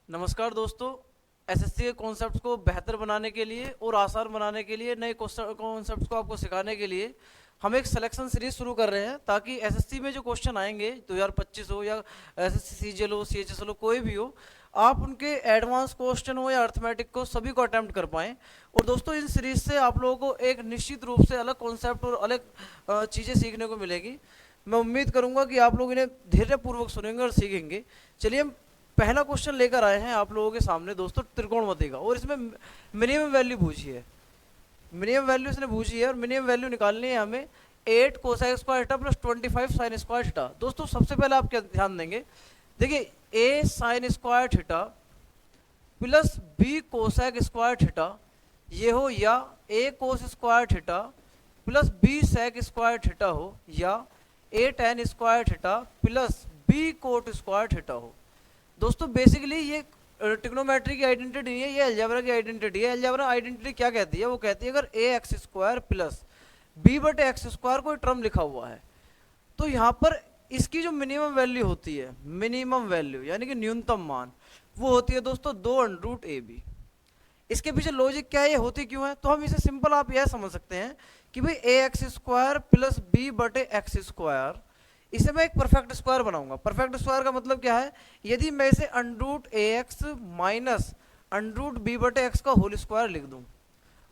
नमस्कार दोस्तों। एसएससी के कॉन्सेप्ट्स को बेहतर बनाने के लिए और आसान बनाने के लिए, नए कॉन्सेप्ट्स को आपको सिखाने के लिए हम एक सिलेक्शन सीरीज शुरू कर रहे हैं, ताकि एसएससी में जो क्वेश्चन आएंगे 2025 हो या एसएससी सीजीएल हो, सीएचएसएल हो, कोई भी हो, आप उनके एडवांस क्वेश्चन हो या अर्थमेटिक को सभी को अटेम्प्ट कर पाएं। और दोस्तों इन सीरीज से आप लोगों को एक निश्चित रूप से अलग कॉन्सेप्ट और अलग चीज़ें सीखने को मिलेगी। मैं उम्मीद करूंगा कि आप लोग इन्हें धैर्यपूर्वक सुनेंगे और सीखेंगे। चलिए हम पहला क्वेश्चन लेकर आए हैं आप लोगों के सामने दोस्तों, त्रिकोणमिति का, और इसमें मिनिमम वैल्यू पूछी है। मिनिमम वैल्यू इसने पूछी है और मिनिमम वैल्यू निकालनी है हमें 8 cosec square theta plus 25 sine square theta. दोस्तों सबसे पहले आप क्या ध्यान देंगे, देखिए a sine square theta plus b cosec square theta ये हो, या a cos square theta plus b sec square theta हो, या a tan square theta plus b cot square theta हो। दोस्तों बेसिकली ये ट्रिग्नोमेट्री की आइडेंटिटी नहीं है, ये अलजेब्रा की आइडेंटिटी है। अलजेब्रा आइडेंटिटी क्या कहती है, वो कहती है अगर ए एक्स स्क्वायर प्लस बी बटे एक्स स्क्वायर कोई टर्म लिखा हुआ है, तो यहाँ पर इसकी जो मिनिमम वैल्यू होती है, मिनिमम वैल्यू यानी कि न्यूनतम मान, वो होती है दोस्तों 2√ab। इसके पीछे लॉजिक क्या है, ये होती क्यों है, तो हम इसे सिंपल आप यह समझ सकते हैं कि भाई ए एक्स स्क्वायर प्लस बी बटे एक्स स्क्वायर, इसे मैं एक परफेक्ट स्क्वायर बनाऊंगा। परफेक्ट स्क्वायर का मतलब क्या है, यदि मैं इसे अंडरूट ए एक्स माइनस अंडरूट बी बटे एक्स का होल स्क्वायर लिख दूं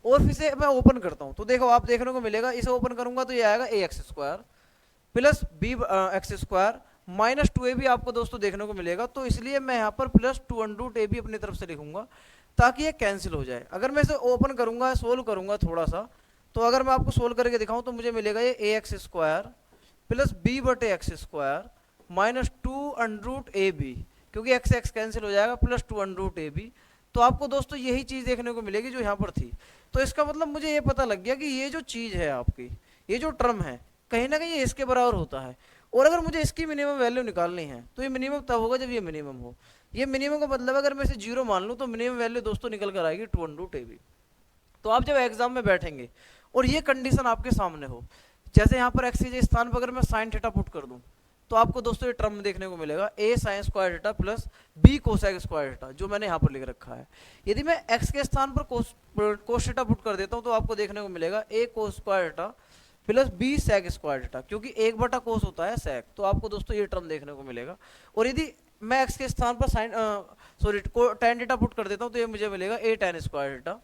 और फिर से मैं ओपन करता हूं, तो देखो आप देखने को मिलेगा, इसे ओपन करूंगा तो ये आएगा a x square plus b x square minus 2ab आपको दोस्तों देखने को मिलेगा। तो इसलिए मैं यहाँ पर प्लस 2√ab अपनी तरफ से लिखूंगा ताकि ये कैंसिल हो जाए। अगर मैं इसे ओपन करूंगा, सोल्व करूंगा थोड़ा सा, तो अगर मैं आपको सोल्व करके दिखाऊं तो मुझे मिलेगा ये ए एक्स स्क्वायर प्लस बी बटे एक्स स्क्वायर माइनस 2√ab, क्योंकि एक्स एक्स कैंसिल हो जाएगा, प्लस 2√ab। तो आपको दोस्तों यही चीज़ देखने को मिलेगी जो यहाँ पर थी। तो इसका मतलब मुझे ये पता लग गया कि ये जो चीज़ है आपकी, ये जो टर्म है, कहीं ना कहीं ये इसके बराबर होता है। और अगर मुझे इसकी मिनिमम वैल्यू निकालनी है तो ये मिनिमम तब होगा जब ये मिनिमम हो। ये मिनिमम का मतलब अगर मैं इसे 0 मान लूँ तो मिनिमम वैल्यू दोस्तों निकल कर आएगी 2√ab। तो आप जब एग्जाम में बैठेंगे और ये कंडीशन आपके सामने हो, जैसे यहाँ पर एक्स के स्थान पर अगर मैं साइन थीटा पुट कर दूं, तो आपको दोस्तों ये टर्म देखने को मिलेगा a sine square theta plus b cosec square theta, जो मैंने यहाँ पर लिख रखा है। यदि मैं एक्स के स्थान पर कोस थीटा पुट कर देता हूँ तो आपको देखने को मिलेगा a cos square theta plus b sec square theta, क्योंकि एक बटा कोस होता है सेक, तो आपको दोस्तों ये टर्म देखने को मिलेगा। और यदि मैं एक्स के स्थान पर साइन टेन थीटा पुट कर देता हूँ तो ये मुझे मिलेगा ए टेन स्क्वायर थीटा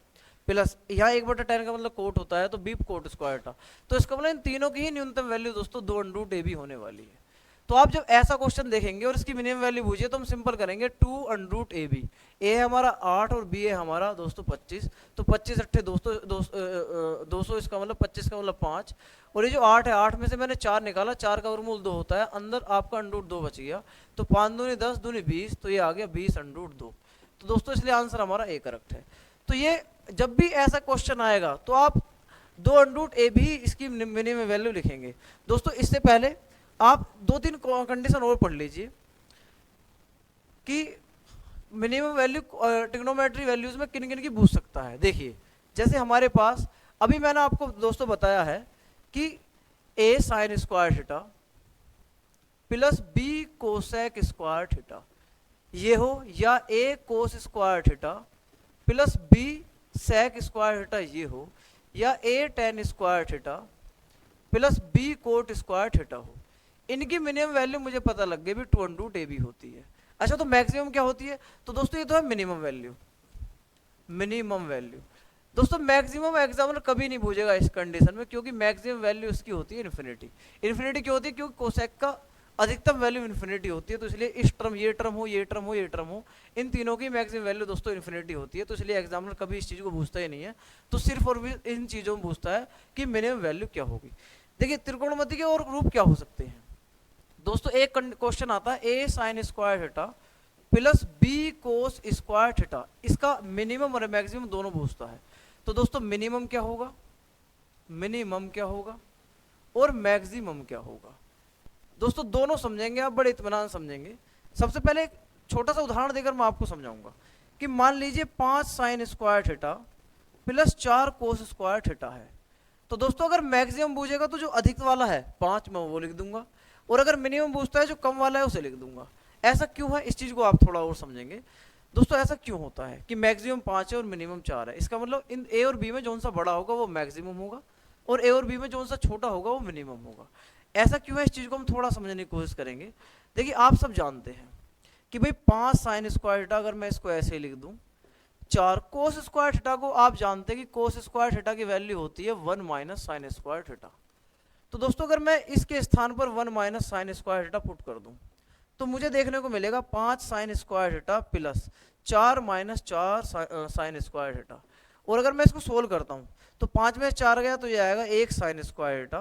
प्लस यहाँ 1/10 का मतलब कोट होता है तो बी कोट स्क्वायर था। तो इसका मतलब इन तीनों की ही न्यूनतम वैल्यू दोस्तों 2√ab होने वाली है। तो आप जब ऐसा क्वेश्चन देखेंगे और इसकी मिनिमम वैल्यू पूछिए तो हम सिंपल करेंगे 2√ab। ए है हमारा 8 और बी है हमारा दोस्तों 25, तो 25 अट्ठे दोस्तों 200, इसका मतलब 25 का मतलब 5। और ये जो 8 है, 8 में से मैंने 4 निकाला, 4 का वर्गमूल 2 होता है, अंदर आपका √2 बच गया, तो 5 दूनी 10 दूनी 20, तो ये आ गया 20√2। तो दोस्तों इसलिए आंसर हमारा ए करेक्ट है। तो ये जब भी ऐसा क्वेश्चन आएगा तो आप 2√ab ही इसकी मिनिमम वैल्यू लिखेंगे। दोस्तों इससे पहले आप 2-3 कंडीशन और पढ़ लीजिए कि मिनिमम वैल्यू ट्रिग्नोमेट्री वैल्यूज में किन किन की पूछ सकता है। देखिए जैसे हमारे पास अभी मैंने आपको दोस्तों बताया है कि a sine square theta plus b cosec square theta ये हो, या a cos square theta plus b sec square theta ये हो, या a tan square theta plus b cot square theta हो। इनकी मिनिमम वैल्यू मुझे पता लग गई भी 2√ab होती है। अच्छा तो मैक्सिमम क्या होती है, तो दोस्तों ये तो है मिनिमम वैल्यू। मिनिमम वैल्यू दोस्तों मैक्सिमम एग्जामिनर कभी नहीं पूछेगा इस कंडीशन में, क्योंकि मैक्सिमम वैल्यू इसकी होती है इन्फिनिटी। इन्फिनिटी क्यों होती है, क्योंकि कोसेक का अधिकतम वैल्यू इन्फिनिटी होती है, तो इसलिए इस टर्म, ये टर्म हो, ये टर्म हो, ये टर्म हो, इन तीनों की मैक्सिमम वैल्यू दोस्तों इन्फिनिटी होती है। तो इसलिए एग्जामिनर कभी इस चीज़ को पूछता ही नहीं है, तो सिर्फ और भी इन चीज़ों में पूछता है कि मिनिमम वैल्यू क्या होगी। देखिए त्रिकोणमिति के और रूप क्या हो सकते हैं दोस्तों। एक क्वेश्चन आता है a sine square theta plus b cos square theta, इसका मिनिमम और मैक्सिमम दोनों पूछता है। तो दोस्तों मिनिमम क्या होगा, मिनिमम क्या होगा और मैक्सिमम क्या होगा, दोस्तों दोनों समझेंगे आप, बड़े इत्मीनान समझेंगे। सबसे पहले एक छोटा सा उदाहरण देकर मैं आपको समझाऊंगा कि मान लीजिए 5 साइन स्क्वायर थीटा प्लस 4 कोस स्क्वायर थीटा है। तो दोस्तों अगर मैक्सिमम पूछेगा तो जो अधिक वाला है 5 मैं वो लिख दूंगा, और अगर मिनिमम पूछता है जो कम वाला है उसे लिख दूंगा। ऐसा क्यों है, इस चीज को आप थोड़ा और समझेंगे। दोस्तों ऐसा क्यों होता है कि मैक्सिमम 5 है और मिनिमम 4 है? इसका मतलब इन ए और बी में जो सा बड़ा होगा वो मैक्सिमम होगा, और ए और बी में जो सा छोटा होगा वो मिनिमम होगा। ऐसा क्यों है, इस चीज को हम थोड़ा समझने की कोशिश करेंगे। देखिए आप सब जानते हैं कि भाई 5 साइन स्क्वायर थीटा, अगर मैं इसको ऐसे ही लिख दूं, 4 कोस स्क्वायर थीटा को आप जानते हैं कि कोस स्क्वायर थीटा की वैल्यू होती है 1 माइनस साइन स्क्वायर थीटा। तो दोस्तों अगर मैं इसके स्थान पर 1 minus sign square theta put कर दूं तो मुझे देखने को मिलेगा 5 sign square theta plus 4 minus 4 sign square theta. और अगर मैं इसको सोल्व करता हूं तो 5 में 4 गया तो ये आएगा 1 साइन स्क्वायर थीटा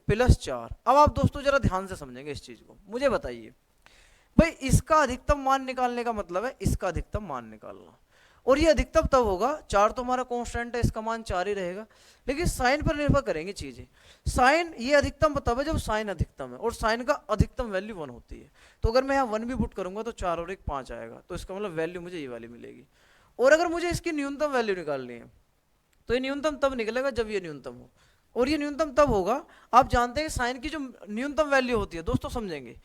प्लस 4। अब आप दोस्तों जरा ध्यान से समझेंगे इस चीज को, मुझे बताइए भाई इसका अधिकतम मान निकालने का मतलब है इसका अधिकतम मान निकालना, और ये अधिकतम तब होगा, 4 तो हमारा कांस्टेंट है, इसका मान 4 ही रहेगा, लेकिन साइन पर निर्भर करेंगे चीजें। साइन ये अधिकतम तब है जब साइन अधिकतम है, और साइन का अधिकतम वैल्यू 1 होती है। तो अगर मैं यहाँ 1 भी पुट करूंगा तो 4 और 1 5 आएगा, तो इसका मतलब वैल्यू मुझे ये वाली मिलेगी। और अगर मुझे इसकी न्यूनतम वैल्यू निकालनी है तो ये न्यूनतम तब निकलेगा जब ये न्यूनतम हो, और ये न्यूनतम तब होगा, आप जानते हैं साइन की जो न्यूनतम वैल्यू होती है, दोस्तों समझेंगे,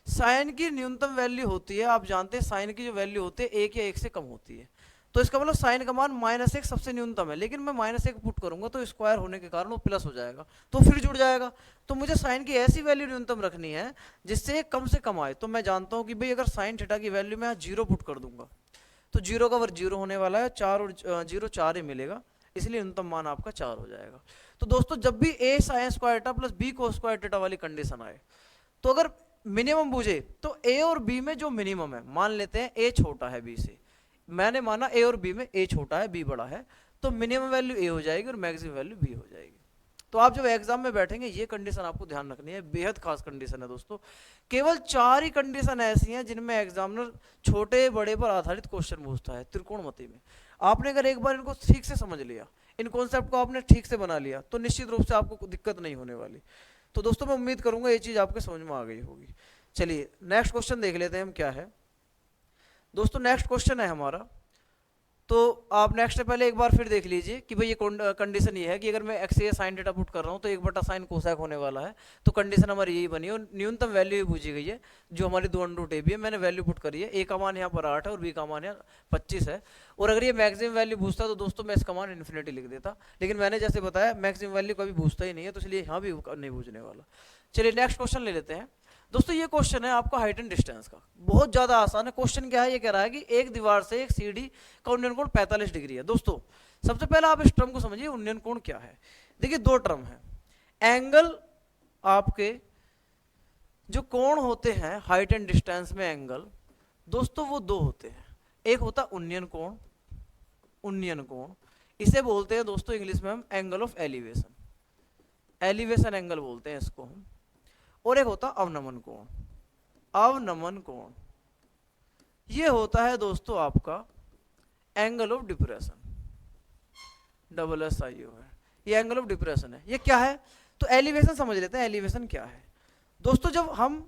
साइन की न्यूनतम वैल्यू होती है, आप जानते हैं साइन की जो वैल्यू होती है 1 या 1 से कम होती है। तो इसका मतलब साइन का मान -1 सबसे न्यूनतम है, लेकिन मैं -1 पुट करूंगा तो स्क्वायर होने के कारण वो प्लस हो जाएगा, तो फिर जुड़ जाएगा। तो मुझे साइन की ऐसी वैल्यू न्यूनतम रखनी है जिससे कम से कम आए। तो मैं जानता हूं कि भाई अगर साइन थीटा की वैल्यू मैं 0 पुट कर दूंगा तो 0 का वर्ग 0 होने वाला है, 4 और 0 4 ही मिलेगा, इसलिए न्यूनतम मान आपका 4 हो जाएगा। तो दोस्तों जब भी a sine square theta plus b cos square theta वाली कंडीशन आए तो अगर मिनिमम पूछे तो ए और बी में जो मिनिमम है, मान लेते हैं ए छोटा है बी से, मैंने माना ए और बी में ए छोटा है बी बड़ा है, तो मिनिमम वैल्यू ए हो जाएगी और मैक्सिमम वैल्यू बी हो जाएगी। तो आप जब एग्जाम में बैठेंगे ये कंडीशन आपको ध्यान रखनी है, बेहद खास कंडीशन है दोस्तों। केवल 4 ही कंडीशन ऐसी हैं जिनमें एग्जामिनर छोटे बड़े पर आधारित क्वेश्चन पूछता है त्रिकोणमिति में। आपने अगर एक बार इनको ठीक से समझ लिया, इन कॉन्सेप्ट को आपने ठीक से बना लिया, तो निश्चित रूप से आपको दिक्कत नहीं होने वाली। तो दोस्तों मैं उम्मीद करूंगा ये चीज आपके समझ में आ गई होगी। चलिए नेक्स्ट क्वेश्चन देख लेते हैं हम क्या है। दोस्तों नेक्स्ट क्वेश्चन है हमारा, तो आप नेक्स्ट से पहले एक बार फिर देख लीजिए कि भाई ये कंडीशन ये है कि अगर मैं एक्स ए साइन डेटा पुट कर रहा हूँ तो 1 बटा साइन कोसैक होने वाला है, तो कंडीशन हमारी यही बनी है, और न्यूनतम वैल्यू भी पूछी गई है जो हमारी 2√a भी है, मैंने वैल्यू पुट करी है, ए का मान यहाँ पर 8 है और बी का मान यहाँ 25 है। और अगर ये मैक्सिमम वैल्यू पूछता तो दोस्तों मैं इसका मान इन्फिनिटी लिख देता, लेकिन मैंने जैसे बताया मैक्सिमम वैल्यू कभी पूछता ही नहीं है, तो इसलिए यहाँ भी नहीं पूछने वाला। चलिए नेक्स्ट क्वेश्चन ले लेते हैं। दोस्तों ये क्वेश्चन है आपका हाइट एंड डिस्टेंस का, बहुत ज्यादा आसान है। क्वेश्चन क्या है, ये कह रहा है कि एक दीवार से एक सीढ़ी का उन्नयन कोण 45 डिग्री है। दोस्तों सबसे पहले आप इस टर्म को समझिए, उन्नयन कोण क्या है। देखिए 2 टर्म है, एंगल, आपके जो कोण होते हैं हाइट एंड डिस्टेंस में एंगल, दोस्तों वो 2 होते हैं। एक होता है उन्नयन कोण, उन्नयन कोण इसे बोलते हैं दोस्तों इंग्लिश में हम angle of elevation, elevation angle बोलते हैं इसको हम। और एक होता अवनमन कोण, अवनमन कोण ये होता है दोस्तों आपका एंगल ऑफ डिप्रेशन, SSIO है, ये एंगल ऑफ डिप्रेशन है। ये क्या है, तो एलिवेशन समझ लेते हैं, एलिवेशन क्या है। दोस्तों जब हम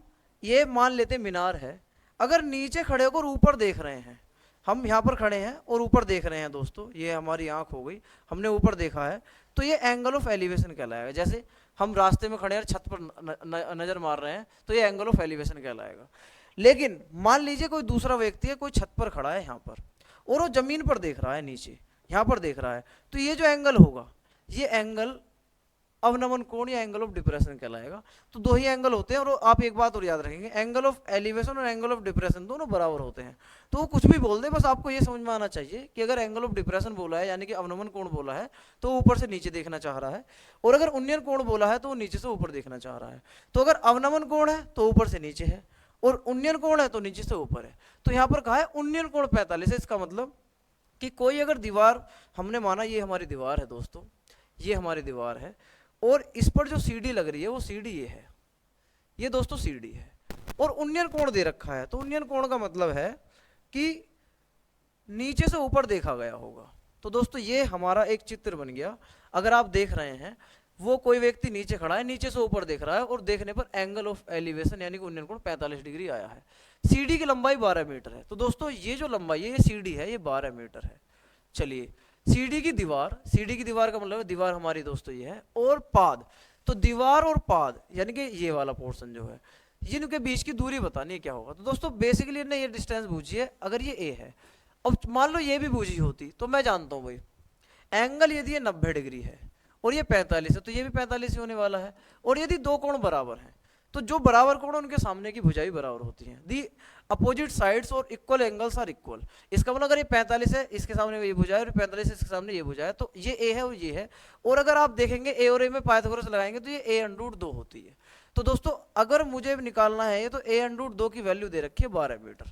ये मान लेते हैं मीनार है, अगर नीचे खड़े होकर ऊपर देख रहे हैं, हम यहाँ पर खड़े हैं और ऊपर देख रहे हैं दोस्तों, ये हमारी आंख हो गई, हमने ऊपर देखा है, तो ये एंगल ऑफ एलिवेशन कहलाएगा। जैसे हम रास्ते में खड़े हैं, छत पर नजर मार रहे हैं, तो ये एंगल ऑफ एलिवेशन कहलाएगा। लेकिन मान लीजिए कोई दूसरा व्यक्ति है, कोई छत पर खड़ा है यहाँ पर, और वो जमीन पर देख रहा है, नीचे यहाँ पर देख रहा है, तो ये जो एंगल होगा ये एंगल अवनमन कोण या एंगल ऑफ डिप्रेशन कहलाएगा। तो 2 ही एंगल होते हैं, और आप एक बात और याद रखेंगे, एंगल ऑफ एलिवेशन और एंगल ऑफ डिप्रेशन दोनों बराबर होते हैं। तो वो कुछ भी बोल दे, बस आपको ये समझ में आना चाहिए कि अगर एंगल ऑफ डिप्रेशन बोला है यानी कि अवनमन कोण बोला है तो ऊपर से नीचे देखना चाह रहा है, और अगर उन्नयन कोण बोला है तो वो नीचे से ऊपर देखना चाह रहा है। तो अगर अवनमन कोण है तो ऊपर से नीचे है, और उन्नयन कोण है तो नीचे से ऊपर है। तो यहाँ पर कहा है उन्नयन कोण 45 है, इसका मतलब कि कोई अगर दीवार, हमने माना ये हमारी दीवार है दोस्तों, ये हमारी दीवार है, और इस पर जो सीढ़ी लग रही है वो सीढ़ी ये है, ये दोस्तों सीढ़ी है, और उन्नयन कोण दे रखा है। तो उन्नयन कोण का मतलब है कि नीचे से ऊपर देखा गया होगा। तो दोस्तों ये हमारा एक चित्र बन गया। अगर आप देख रहे हैं वो कोई व्यक्ति नीचे खड़ा है, नीचे से ऊपर देख रहा है, और देखने पर एंगल ऑफ एलिवेशन यानी कि उन्नयन कोण 45 डिग्री आया है। सीढ़ी की लंबाई 12 मीटर है। तो दोस्तों ये जो लंबाई है, ये सीढ़ी है, ये 12 मीटर है। चलिए सीढ़ी की दीवार, सीढ़ी की दीवार का मतलब दीवार हमारी दोस्तों ये है, और पाद, तो दीवार और पाद यानी कि ये वाला पोर्शन जो है, इनके बीच की दूरी बतानी है क्या होगा। तो दोस्तों बेसिकली ने ये डिस्टेंस पूछी है, अगर ये ए है, अब मान लो ये भी बूझी होती तो मैं जानता हूँ भाई, एंगल यदि ये 90 डिग्री है और ये 45 है तो ये भी 45 ही होने वाला है। और यदि दो कोण बराबर हैं तो जो बराबर कोण उनके सामने की भुजाएं बराबर होती हैं। दी अपोजिट साइड्स और इक्वल एंगल्स आर इक्वल। इसका मतलब अगर ये 45 है इसके सामने ये भुजा है और 45 है इसके सामने ये भुजा है तो ये ए है और ये है। और अगर आप देखेंगे ए और ए में पाइथागोरस लगाएंगे तो ये ए अंडर रूट 2 होती है। तो दोस्तों अगर मुझे निकालना है ये तो ए अंडर रूट 2 की वैल्यू दे रखी है 12 मीटर,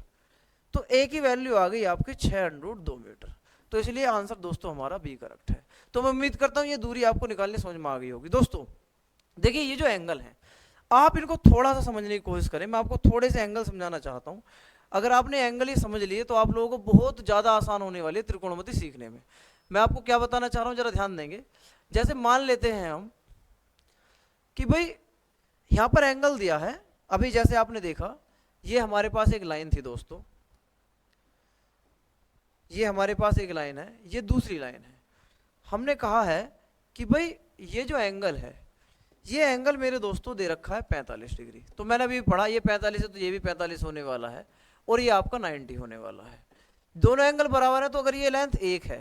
तो ए की वैल्यू आ गई आपकी 6 अंडर रूट 2 मीटर। तो इसलिए आंसर दोस्तों हमारा बी करेक्ट है। तो मैं उम्मीद करता हूँ ये दूरी आपको निकालने समझ में आ गई होगी। दोस्तों देखिए ये जो एंगल है आप इनको थोड़ा सा समझने की कोशिश करें, मैं आपको थोड़े से एंगल समझाना चाहता हूँ। अगर आपने एंगल ही समझ लिए तो आप लोगों को बहुत ज़्यादा आसान होने वाली है त्रिकोणमिति सीखने में। मैं आपको क्या बताना चाह रहा हूँ जरा ध्यान देंगे। जैसे मान लेते हैं हम कि भाई यहाँ पर एंगल दिया है, अभी जैसे आपने देखा ये हमारे पास एक लाइन थी दोस्तों, ये हमारे पास एक लाइन है, ये दूसरी लाइन है। हमने कहा है कि भाई ये जो एंगल है ये एंगल मेरे दोस्तों दे रखा है 45 डिग्री। तो मैंने अभी पढ़ा ये 45 है तो ये भी 45 होने वाला है और ये आपका 90 होने वाला है। दोनों एंगल बराबर है तो अगर ये लेंथ 1 है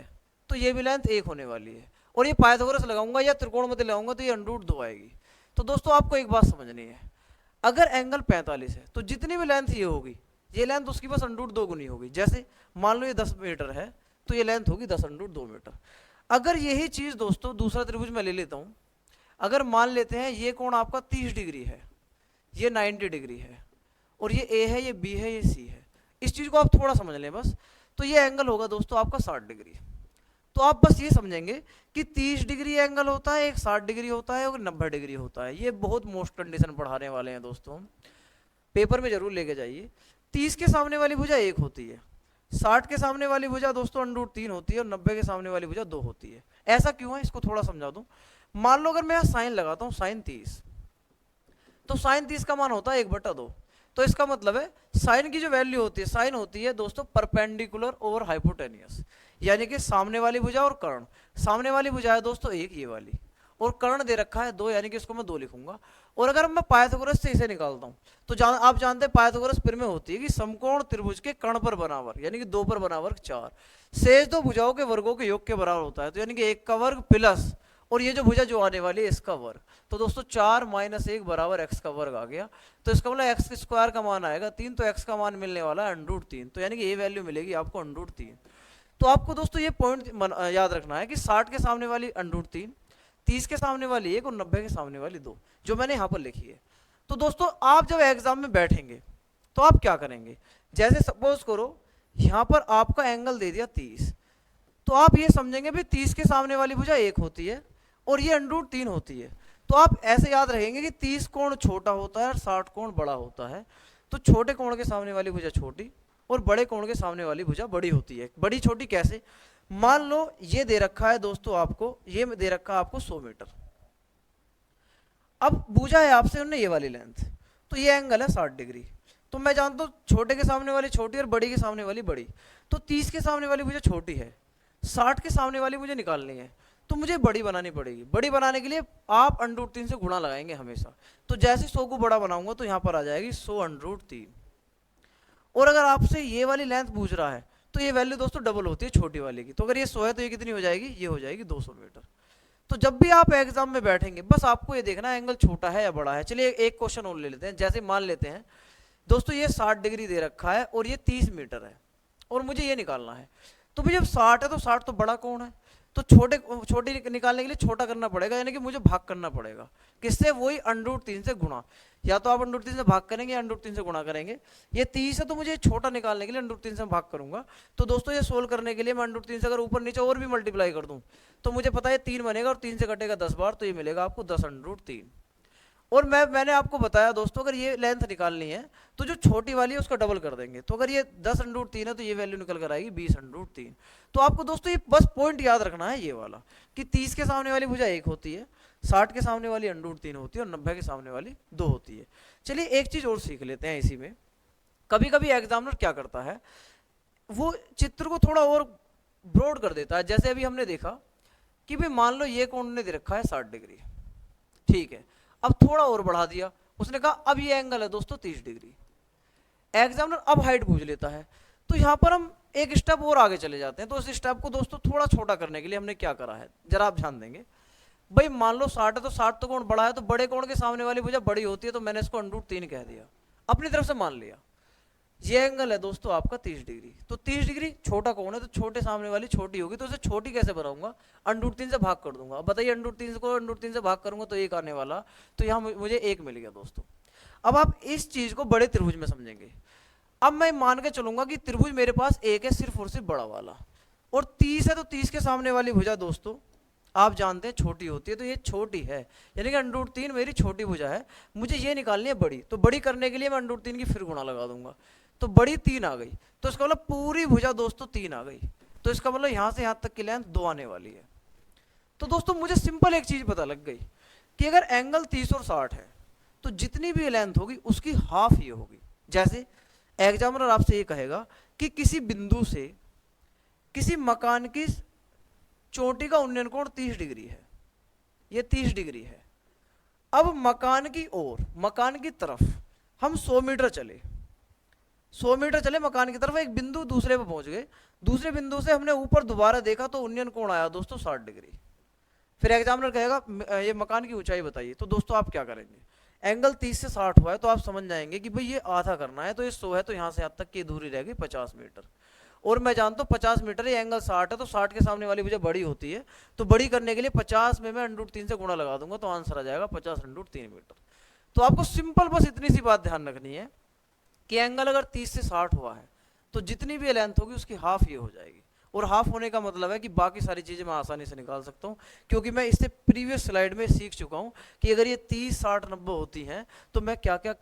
तो ये भी लेंथ 1 होने वाली है। और ये पाइथागोरस लगाऊंगा या त्रिकोणमिति लगाऊंगा तो ये अंडर रूट 2 आएगी। तो दोस्तों आपको एक बात समझनी है, अगर एंगल 45 है तो जितनी भी लेंथ ये होगी ये लेंथ उसकी बस अंडर रूट 2 गुनी होगी। जैसे मान लो ये 10 मीटर है तो ये लेंथ होगी 10 अंडर रूट 2 मीटर। अगर यही चीज दोस्तों दूसरा त्रिभुज में ले लेता हूं, अगर मान लेते हैं ये कोण आपका 30 डिग्री है, ये 90 डिग्री है और ये ए है, ये बी है, ये सी है, इस चीज को आप थोड़ा समझ लें बस, तो ये एंगल होगा दोस्तों आपका 60 डिग्री। तो आप बस ये समझेंगे कि 30 डिग्री एंगल होता है, एक 60 डिग्री होता है और 90 डिग्री होता है। ये बहुत मोस्ट कंडीशन पढ़ाने वाले हैं दोस्तों, पेपर में जरूर लेके जाइए। 30 के सामने वाली भुजा 1 होती है, 60 के सामने वाली भुजा दोस्तों अंडर रूट 3 होती है और 90 के सामने वाली भुजा 2 होती है। ऐसा क्यों है इसको थोड़ा समझा दूं। मान लो अगर मैं साइन लगाता हूं साइन 30, तो साइन 30 का मान होता है 1/2। तो इसका मतलब है साइन की जो वैल्यू होती है, साइन होती है दोस्तों परपेंडिकुलर ओवर हाइपोटेनियस, यानी कि सामने वाली भुजा और कर्ण। सामने वाली भुजा है दोस्तों 1 ये वाली और कर्ण दे रखा है 2, यानी कि इसको मैं 2 लिखूंगा। और अगर मैं पाइथागोरस से इसे निकालता हूं तो आप जानते हैं पाइथागोरस फिर में होती है कि समकोण त्रिभुज के कर्ण पर बराबर, यानी कि 2 पर बराबर 4 शेष 2 भुजाओं के वर्गों के योग के बराबर होता है। तो यानी कि 1 का वर्ग प्लस और ये जो भुजा जो आने वाली है इसका वर्ग। तो दोस्तों 4 - 1 बराबर x का वर्ग आ गया। तो इसका मतलब x स्क्वायर का मान आएगा 3, तो x का मान मिलने वाला है अंडर रूट 3। तो यानी कि ये वैल्यू मिलेगी आपको अंडर रूट 3। तो आपको दोस्तों ये पॉइंट याद रखना है कि 60 के सामने वाली अंडर रूट 3, 30 के सामने वाली 1 और 90 के सामने वाली 2, जो मैंने यहाँ पर लिखी है। तो दोस्तों आप जब एग्जाम में बैठेंगे तो आप क्या करेंगे, जैसे सपोज करो यहाँ पर आपका एंगल दे दिया 30, तो आप ये समझेंगे भी 30 के सामने वाली भुजा 1 होती है और ये अंडर रूट 3 होती है। तो आप ऐसे याद रखेंगे कि 30 कोण छोटा होता है और 60 कोण बड़ा होता है। तो छोटे कोण के सामने वाली भुजा छोटी और बड़े कोण के सामने वाली भुजा बड़ी होती है। बड़ी छोटी कैसे, मान लो ये दे रखा है दोस्तों आपको, ये दे रखा है आपको 100 मीटर। अब भुजा है आपसे उन्हें ये वाली लेंथ, तो ये एंगल है 60 डिग्री। तो मैं जानता हूँ छोटे के सामने वाली छोटी और बड़ी के सामने वाली बड़ी। तो 30 के सामने वाली भुजा छोटी है, 60 के सामने वाली मुझे निकालनी है, तो मुझे बड़ी बनानी पड़ेगी। बड़ी बनाने के लिए आप अंडर रूट 3 से गुणा लगाएंगे हमेशा। तो जैसे 100 को बड़ा बनाऊंगा तो यहाँ पर आ जाएगी 100 अंडर रूट 3। और अगर आपसे ये वाली लेंथ पूछ रहा है तो ये वैल्यू दोस्तों डबल होती है छोटी वाली की। तो अगर ये 100 है तो ये कितनी हो जाएगी, ये हो जाएगी 200 मीटर। तो जब भी आप एग्जाम में बैठेंगे बस आपको ये देखना है एंगल छोटा है या बड़ा है। चलिए एक क्वेश्चन और ले लेते हैं। जैसे मान लेते हैं दोस्तों ये 60 डिग्री दे रखा है और ये 30 मीटर है और मुझे ये निकालना है। तो भाई जब 60 है तो 60 तो बड़ा कौन है, तो छोटी निकालने के लिए छोटा करना पड़ेगा, यानी कि मुझे भाग करना पड़ेगा किससे, वही अंडर रूट 3 से गुणा। या तो आप अंडर रूट 3 से भाग करेंगे या अंडर रूट 3 से गुणा करेंगे। ये 30 है तो मुझे छोटा निकालने के लिए अंडर रूट 3 से भाग करूंगा। तो दोस्तों ये सोल्व करने के लिए मैं अंडर रूट 3 से अगर ऊपर नीचे और भी मल्टीप्लाई कर दूं तो मुझे पता है 3 बनेगा और 3 से कटेगा 10 बार, तो ये मिलेगा आपको 10 अंडर रूट 3। और मैंने आपको बताया दोस्तों अगर ये लेंथ निकालनी है तो जो छोटी वाली है उसका डबल कर देंगे। तो अगर ये 10 अंडर रूट 3 है तो ये वैल्यू निकल कर आएगी 20 अंडर रूट 3। तो आपको दोस्तों ये बस पॉइंट याद रखना है ये वाला कि 30 के सामने वाली भुजा 1 होती है, 60 के सामने वाली अंडर रूट 3 होती है और 90 के सामने वाली 2 होती है। चलिए एक चीज और सीख लेते हैं इसी में। कभी कभी एग्जामिनर क्या करता है, वो चित्र को थोड़ा और ब्रॉड कर देता है। जैसे अभी हमने देखा कि भाई मान लो ये कोण ने दे रखा है 60 डिग्री, ठीक है, अब थोड़ा और बढ़ा दिया, उसने कहा अब ये एंगल है दोस्तों 30 डिग्री। एग्जामिनर अब हाइट पूछ लेता है, तो यहां पर हम एक स्टेप और आगे चले जाते हैं। तो उस स्टेप को दोस्तों थोड़ा छोटा करने के लिए हमने क्या करा है, जरा आप ध्यान देंगे। भाई मान लो 60 है तो 60 तो कोण बड़ा है, तो बड़े कोण के सामने वाली भुजा बड़ी होती है, तो मैंने इसको √3 कह दिया, अपनी तरफ से मान लिया। ये एंगल है दोस्तों आपका 30 डिग्री, तो 30 डिग्री छोटा कोण है, तो छोटे सामने वाली छोटी होगी, तो उसे छोटी कैसे बनाऊंगा, √3 से भाग कर दूंगा। अब बताइए √3 को √3 से भाग करूंगा तो 1 आने वाला, तो यहाँ मुझे 1 मिल गया दोस्तों। अब आप इस चीज को बड़े त्रिभुज में समझेंगे। अब मैं मान के चलूंगा कि त्रिभुज मेरे पास एक है सिर्फ और सिर्फ बड़ा वाला, और 30 है, तो 30 के सामने वाली भुजा दोस्तों आप जानते हैं छोटी होती है, तो ये छोटी है, यानी कि √3 मेरी छोटी भुजा है। मुझे ये निकालनी है बड़ी, तो बड़ी करने के लिए मैं √3 की फिर गुणा लगा दूंगा, तो बड़ी 3 आ गई, तो इसका मतलब पूरी भुजा दोस्तों 3 आ गई, तो इसका मतलब यहां से यहां तक की लेंथ 2 आने वाली है। तो दोस्तों मुझे सिंपल एक चीज पता लग गई कि अगर एंगल 30 और 60 है, तो जितनी भी लेंथ होगी उसकी हाफ ये होगी। जैसे एग्जामिनर आपसे ये कहेगा कि किसी बिंदु से किसी मकान की चोटी का उन्नयन कोण 30 डिग्री है, ये 30 डिग्री है। अब मकान की ओर, मकान की तरफ हम 100 मीटर चले, 100 मीटर चले मकान की तरफ, एक बिंदु दूसरे पे पहुंच गए, दूसरे बिंदु से हमने ऊपर दोबारा देखा तो उन्नयन कोण आया दोस्तों 60 डिग्री। फिर एग्जामिनर कहेगा ये मकान की ऊंचाई बताइए, तो दोस्तों आप क्या करेंगे, एंगल 30 से 60 हुआ है, तो आप समझ जाएंगे कि भाई ये आधा करना है, तो ये 100 है, तो यहां से यहां तक की दूरी रहेगी 50 मीटर, और मैं जानता हूँ 50 मीटर, ये एंगल 60 है, तो 60 के सामने वाली मुझे बड़ी होती है, तो बड़ी करने के लिए 50 में मैं √3 से गुणा लगा दूंगा, तो आंसर आ जाएगा 50 √3 मीटर। तो आपको सिंपल बस इतनी सी बात ध्यान रखनी है कि एंगल अगर 30 से 60 हुआ है, तो जितनी भी लेंथ होगी उसकी हाफ ये हो जाएगी, और हाफ होने का मतलब है कि बाकी सारी चीजें मैं आसानी से निकाल सकता हूँ, क्योंकि मैं इससे प्रीवियस स्लाइड में सीख चुका हूँ कि अगर ये 30 60 90 होती हैं तो मैं क्या क्या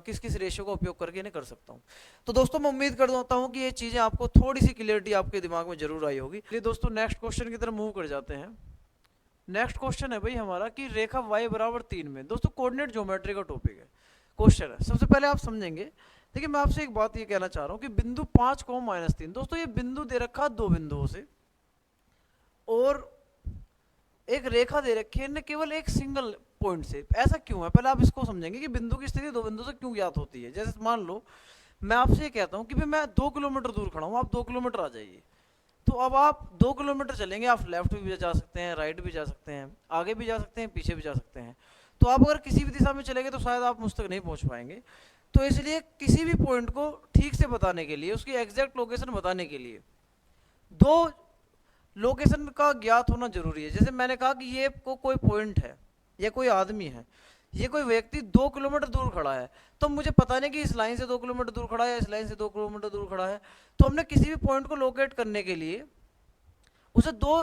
किस किस रेशियो का उपयोग करके इन्हें कर सकता हूँ। तो दोस्तों मैं उम्मीद करता हूँ कि ये चीजें आपको थोड़ी सी क्लियरिटी आपके दिमाग में जरूर आई होगी। चलिए दोस्तों नेक्स्ट क्वेश्चन की तरफ मूव कर जाते हैं। नेक्स्ट क्वेश्चन है भाई हमारा कि रेखा y बराबर 3 में, दोस्तों कोऑर्डिनेट ज्योमेट्री का टॉपिक है, क्वेश्चन है। सबसे पहले आप समझेंगे, देखिए मैं आपसे एक बात ये कहना चाह रहा हूँ कि बिंदु 5 को -3, दोस्तों ये बिंदु दे रखा 2 बिंदुओं से, और एक रेखा दे रखी है केवल एक सिंगल पॉइंट से। ऐसा क्यों है, पहले आप इसको समझेंगे कि बिंदु की स्थिति 2 बिंदु से क्यों ज्ञात होती है। जैसे मान लो मैं आपसे ये कहता हूँ कि भाई मैं 2 किलोमीटर दूर खड़ा हूँ, आप 2 किलोमीटर आ जाइए, तो अब आप 2 किलोमीटर चलेंगे, आप लेफ्ट भी जा सकते हैं, राइट भी जा सकते हैं, आगे भी जा सकते हैं, पीछे भी जा सकते हैं, तो आप अगर किसी भी दिशा में चलेंगे तो शायद आप मुझ तक नहीं पहुंच पाएंगे। तो इसलिए किसी भी पॉइंट को ठीक से बताने के लिए, उसकी एग्जैक्ट लोकेशन बताने के लिए 2 लोकेशन का ज्ञात होना जरूरी है। जैसे मैंने कहा कि ये कोई पॉइंट है, ये कोई आदमी है, ये कोई व्यक्ति 2 किलोमीटर दूर खड़ा है, तो मुझे पता नहीं कि इस लाइन से 2 किलोमीटर दूर खड़ा है, इस लाइन से 2 किलोमीटर दूर खड़ा है, तो हमने किसी भी पॉइंट को लोकेट करने के लिए उसे 2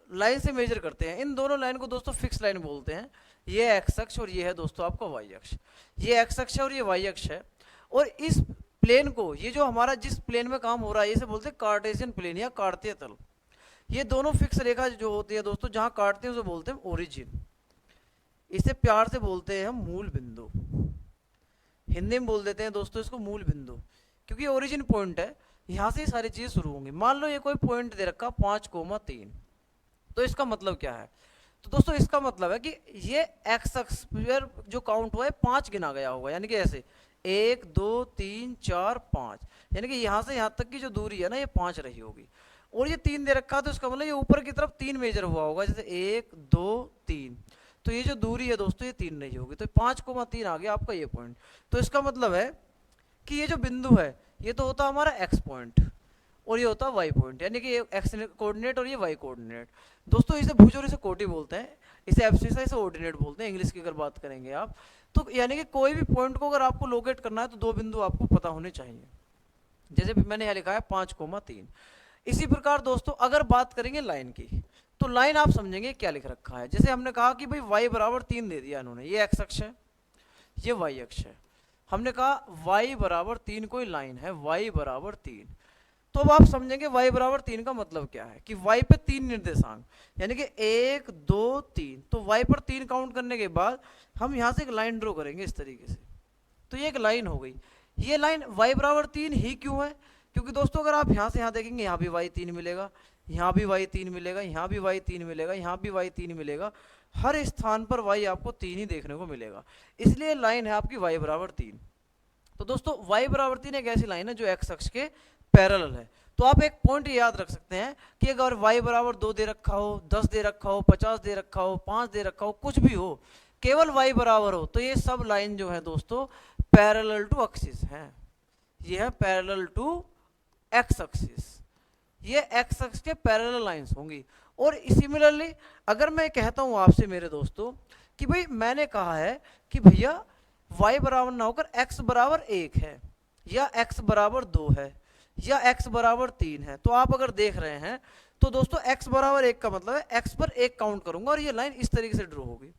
लाइन से मेजर करते हैं। इन दोनों लाइन को दोस्तों फिक्स लाइन बोलते हैं, ये एक्स अक्ष और ये है दोस्तों आपका वाई अक्ष, ये एक्स अक्ष है और ये वाई अक्ष है। और इस प्लेन को, ये जो हमारा जिस प्लेन में काम हो रहा है, इसे बोलते हैं कार्टेशियन प्लेन या काटतीय तल। ये दोनों फिक्स रेखा जो होती है दोस्तों, जहां काटते हैं उसे बोलते हैं ओरिजिन, इसे प्यार से बोलते हैं हम मूल बिंदु, हिंदी में बोल देते हैं दोस्तों इसको मूल बिंदु, क्योंकि ओरिजिन पॉइंट है, यहां से सारी चीजें शुरू होंगी। मान लो ये कोई पॉइंट दे रखा 5,3, तो इसका मतलब क्या है, तो दोस्तों इसका मतलब है कि ये एक्स अक्ष पर जो काउंट हुआ है 5 गिना गया होगा, यानी कि ऐसे 1 2 3 4 5, यानी कि यहां से यहां तक की जो दूरी है ना ये 5 रही होगी, और ये 3 दे रखा है, तो इसका मतलब ये ऊपर की तरफ 3 मेजर हुआ होगा, जैसे 1 2 3, तो ये जो दूरी है दोस्तों ये 3 नहीं होगी, तो 5,3 आ गया आपका ये पॉइंट। तो इसका मतलब है कि ये जो बिंदु है ये तो होता हमारा एक्स पॉइंट, और ये होता है वाई पॉइंट, यानी कि एक्स कोऑर्डिनेट और ये वाई कोऑर्डिनेट। दोस्तों इसे भुज और इसे कोटि बोलते हैं, इसे एब्सिसा, इसे ऑर्डिनेट बोलते हैं इंग्लिश की अगर बात करेंगे आप तो। यानी कि कोई भी पॉइंट को अगर आपको लोकेट करना है तो 2 बिंदु आपको पता होने चाहिए, जैसे मैंने यहाँ लिखा है 5,3। इसी प्रकार दोस्तों अगर बात करेंगे लाइन की, तो लाइन आप समझेंगे क्या लिख रखा है। जैसे हमने कहा कि भाई y बराबर 3 दे दिया इन्होंने, ये x अक्ष है, ये y अक्ष है, हमने कहा y बराबर 3 कोई लाइन है, y बराबर 3, तो अब आप समझेंगे y बराबर 3 का मतलब क्या है कि y पे 3 निर्देशांक, यानी कि 1 2 3, तो y पर 3 काउंट करने के बाद हम यहाँ से एक लाइन ड्रॉ करेंगे इस तरीके से, तो ये एक लाइन हो गई। ये लाइन y बराबर 3 ही क्यों है, क्योंकि दोस्तों अगर आप यहाँ से यहाँ देखेंगे यहाँ भी y 3 मिलेगा, यहाँ भी y 3 मिलेगा, यहाँ भी y 3 मिलेगा, यहाँ भी y 3 मिलेगा, हर स्थान पर y आपको 3 ही देखने को मिलेगा, इसलिए लाइन है आपकी y बराबर 3। तो दोस्तों y बराबर 3 एक ऐसी लाइन है जो x अक्ष के पैरेलल है, तो आप एक पॉइंट याद रख सकते हैं कि अगर y बराबर 2 दे रखा हो, 10 दे रखा हो, 50 दे रखा हो, 5 दे रखा हो, कुछ भी हो, केवल y बराबर हो, तो ये सब लाइन जो है दोस्तों पैरेलल टू एक्सिस है। ये है पैरेलल टू एक्स एक्सिस, ये एक्स एक्सिस के पैरेलल लाइंस होंगी। और सिमिलरली अगर मैं कहता हूं आपसे मेरे दोस्तों कि भाई मैंने कहा है कि भैया y बराबर ना होकर x बराबर 1 है, या x बराबर 2 है, या x बराबर 3 है, तो आप अगर देख रहे हैं तो दोस्तों x बराबर 1 का मतलब है x पर 1 काउंट करूंगा और ये लाइन इस तरीके से ड्रॉ होगी।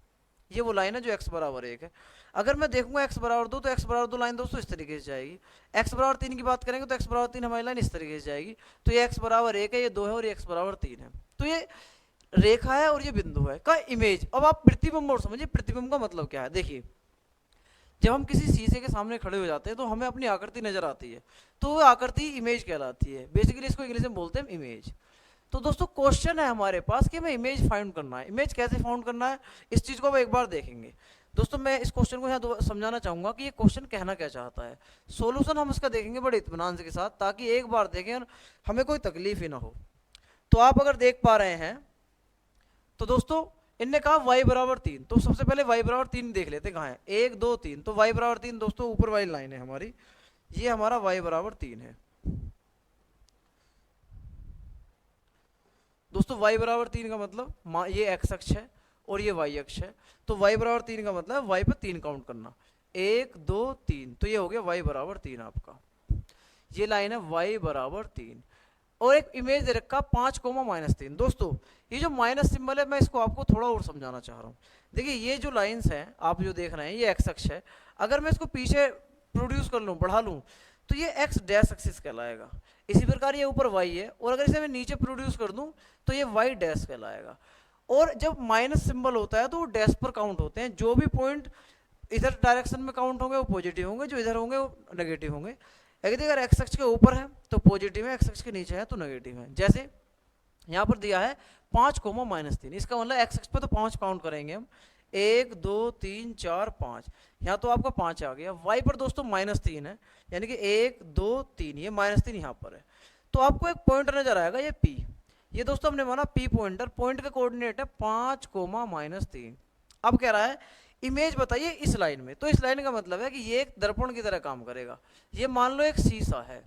ये वो लाइन है जो x बराबर 1 है। अगर मैं देखूंगा x बराबर 2 तो x बराबर 2 लाइन दोस्तों इस तरीके से जाएगी। x बराबर 3 की बात करेंगे तो x बराबर 3 हमारी लाइन इस तरीके से जाएगी। तो ये x बराबर 1 है, ये 2 है और ये x बराबर 3 है। तो ये रेखा है और ये बिंदु है का इमेज। अब आप प्रतिबिंब और समझिए प्रतिबिंब का मतलब क्या है। देखिए जब हम किसी शीशे के सामने खड़े हो जाते हैं तो हमें अपनी आकृति नजर आती है, तो वो आकृति इमेज कहलाती है। बेसिकली इसको इंग्लिश में बोलते हैं इमेज। तो दोस्तों क्वेश्चन है हमारे पास कि हमें इमेज फाइंड करना है। इमेज कैसे फाउंड करना है इस चीज को हम एक बार देखेंगे। दोस्तों मैं इस क्वेश्चन को यहाँ समझाना चाहूंगा कि ये क्वेश्चन कहना क्या चाहता है। सॉल्यूशन हम इसका देखेंगे बड़े इत्मीनान के साथ, ताकि एक बार देखें और हमें कोई तकलीफ ही ना हो। तो आप अगर देख पा रहे हैं तो दोस्तों इनने कहा y बराबर 3, तो सबसे पहले y बराबर 3 देख लेते हैं कहाँ है, 1 2 3। तो y बराबर 3 दोस्तों ऊपर वाली लाइन है हमारी, ये हमारा y बराबर 3 है। दोस्तों y बराबर 3 का मतलब ये x अक्ष है और ये y अक्ष है। तो y बराबर 3 का मतलब y पर 3 काउंट करना, 1 2 3। तो ये हो गया y बराबर 3 आपका, ये लाइन है y बराबर 3। और एक इमेज दे रखा 5 कोमा -3। दोस्तों ये जो माइनस सिंबल है मैं इसको आपको थोड़ा और समझाना चाह रहा हूँ। देखिए ये जो लाइंस हैं आप जो देख रहे हैं ये एक्स अक्ष है, अगर मैं इसको पीछे प्रोड्यूस कर लूँ बढ़ा लूँ तो ये एक्स डैश एक्सिस कहलाएगा। इसी प्रकार ये ऊपर वाई है और अगर इसे मैं नीचे प्रोड्यूस कर दूँ तो ये वाई डैश कहलाएगा। और जब माइनस सिंबल होता है तो वो डैश पर काउंट होते हैं। जो भी पॉइंट इधर डायरेक्शन में काउंट होंगे वो पॉजिटिव होंगे, जो इधर होंगे वो नेगेटिव होंगे। अगर एक्स अक्ष के ऊपर है तो पॉजिटिव है, एक्स अक्ष के नीचे है तो नेगेटिव है। जैसे यहाँ पर दिया है 5 कोमा -3, इसका मतलब एक्स अक्ष पे तो 5 काउंट करेंगे हम, 1 2 3 4 5। यहाँ तो आपका 5 आ गया। वाई पर दोस्तों -3 है, यानी कि 1 2 3, ये -3 यहाँ पर है। तो आपको एक पॉइंटर नजर आएगा ये P, ये दोस्तों हमने माना P पॉइंटर, पॉइंट का कोऑर्डिनेट है 5 कोमा -3। अब कह रहा है इमेज बताइए इस लाइन में। तो इस लाइन का मतलब है कि ये एक दर्पण की तरह काम करेगा। ये मान लो एक शीशा है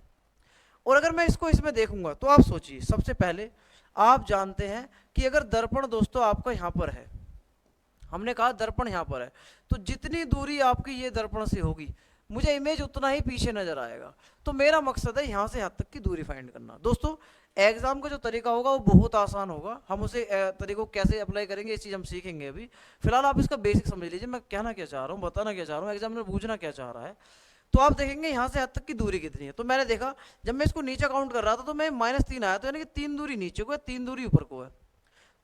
और अगर मैं इसको इसमें देखूंगा तो आप सोचिए, सबसे पहले आप जानते हैं कि अगर दर्पण दोस्तों आपका यहाँ पर है, हमने कहा दर्पण यहाँ पर है, तो जितनी दूरी आपकी ये दर्पण से होगी मुझे इमेज उतना ही पीछे नजर आएगा। तो मेरा मकसद है यहाँ से यहाँ तक की दूरी फाइंड करना। दोस्तों एग्जाम का जो तरीका होगा वो बहुत आसान होगा, हम उसे तरीकों कैसे अप्लाई करेंगे इस चीज़ हम सीखेंगे अभी। फिलहाल आप इसका बेसिक समझ लीजिए मैं कहना क्या चाह रहा हूँ, बताना क्या चाह रहा हूँ, एग्जाम में पूछना क्या चाह रहा है। तो आप देखेंगे यहाँ से यहाँ तक की दूरी कितनी है। तो मैंने देखा जब मैं इसको नीचे काउंट कर रहा था तो मैं -3 आया, तो यानी कि 3 दूरी नीचे को है 3 दूरी ऊपर को है।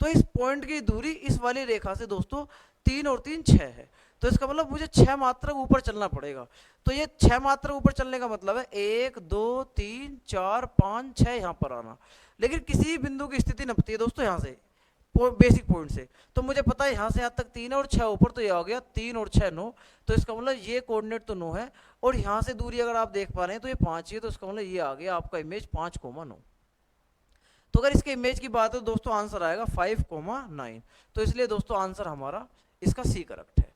तो इस पॉइंट की दूरी इस वाली रेखा से दोस्तों 3 और 3 6 है। तो इसका मतलब मुझे 6 मात्रक ऊपर चलना पड़ेगा। तो ये 6 मात्रक ऊपर चलने का मतलब है 1 2 3 4 5 6 यहाँ पर आना। लेकिन किसी बिंदु की स्थिति नपती है दोस्तों यहाँ से बेसिक पॉइंट से, तो मुझे पता है यहाँ से यहाँ तक 3 और 6 ऊपर, तो ये आ गया 3 और 6 9। तो इसका मतलब ये कोऑर्डिनेट तो 9 है और यहाँ से दूरी अगर आप देख पा रहे हैं तो ये 5 है, तो इसका मतलब ये आ गया आपका इमेज 5 कोमा 9। तो अगर इसके इमेज की बात है तो दोस्तों आंसर आएगा 5 कोमा 9। तो इसलिए दोस्तों आंसर हमारा इसका सी करेक्ट है।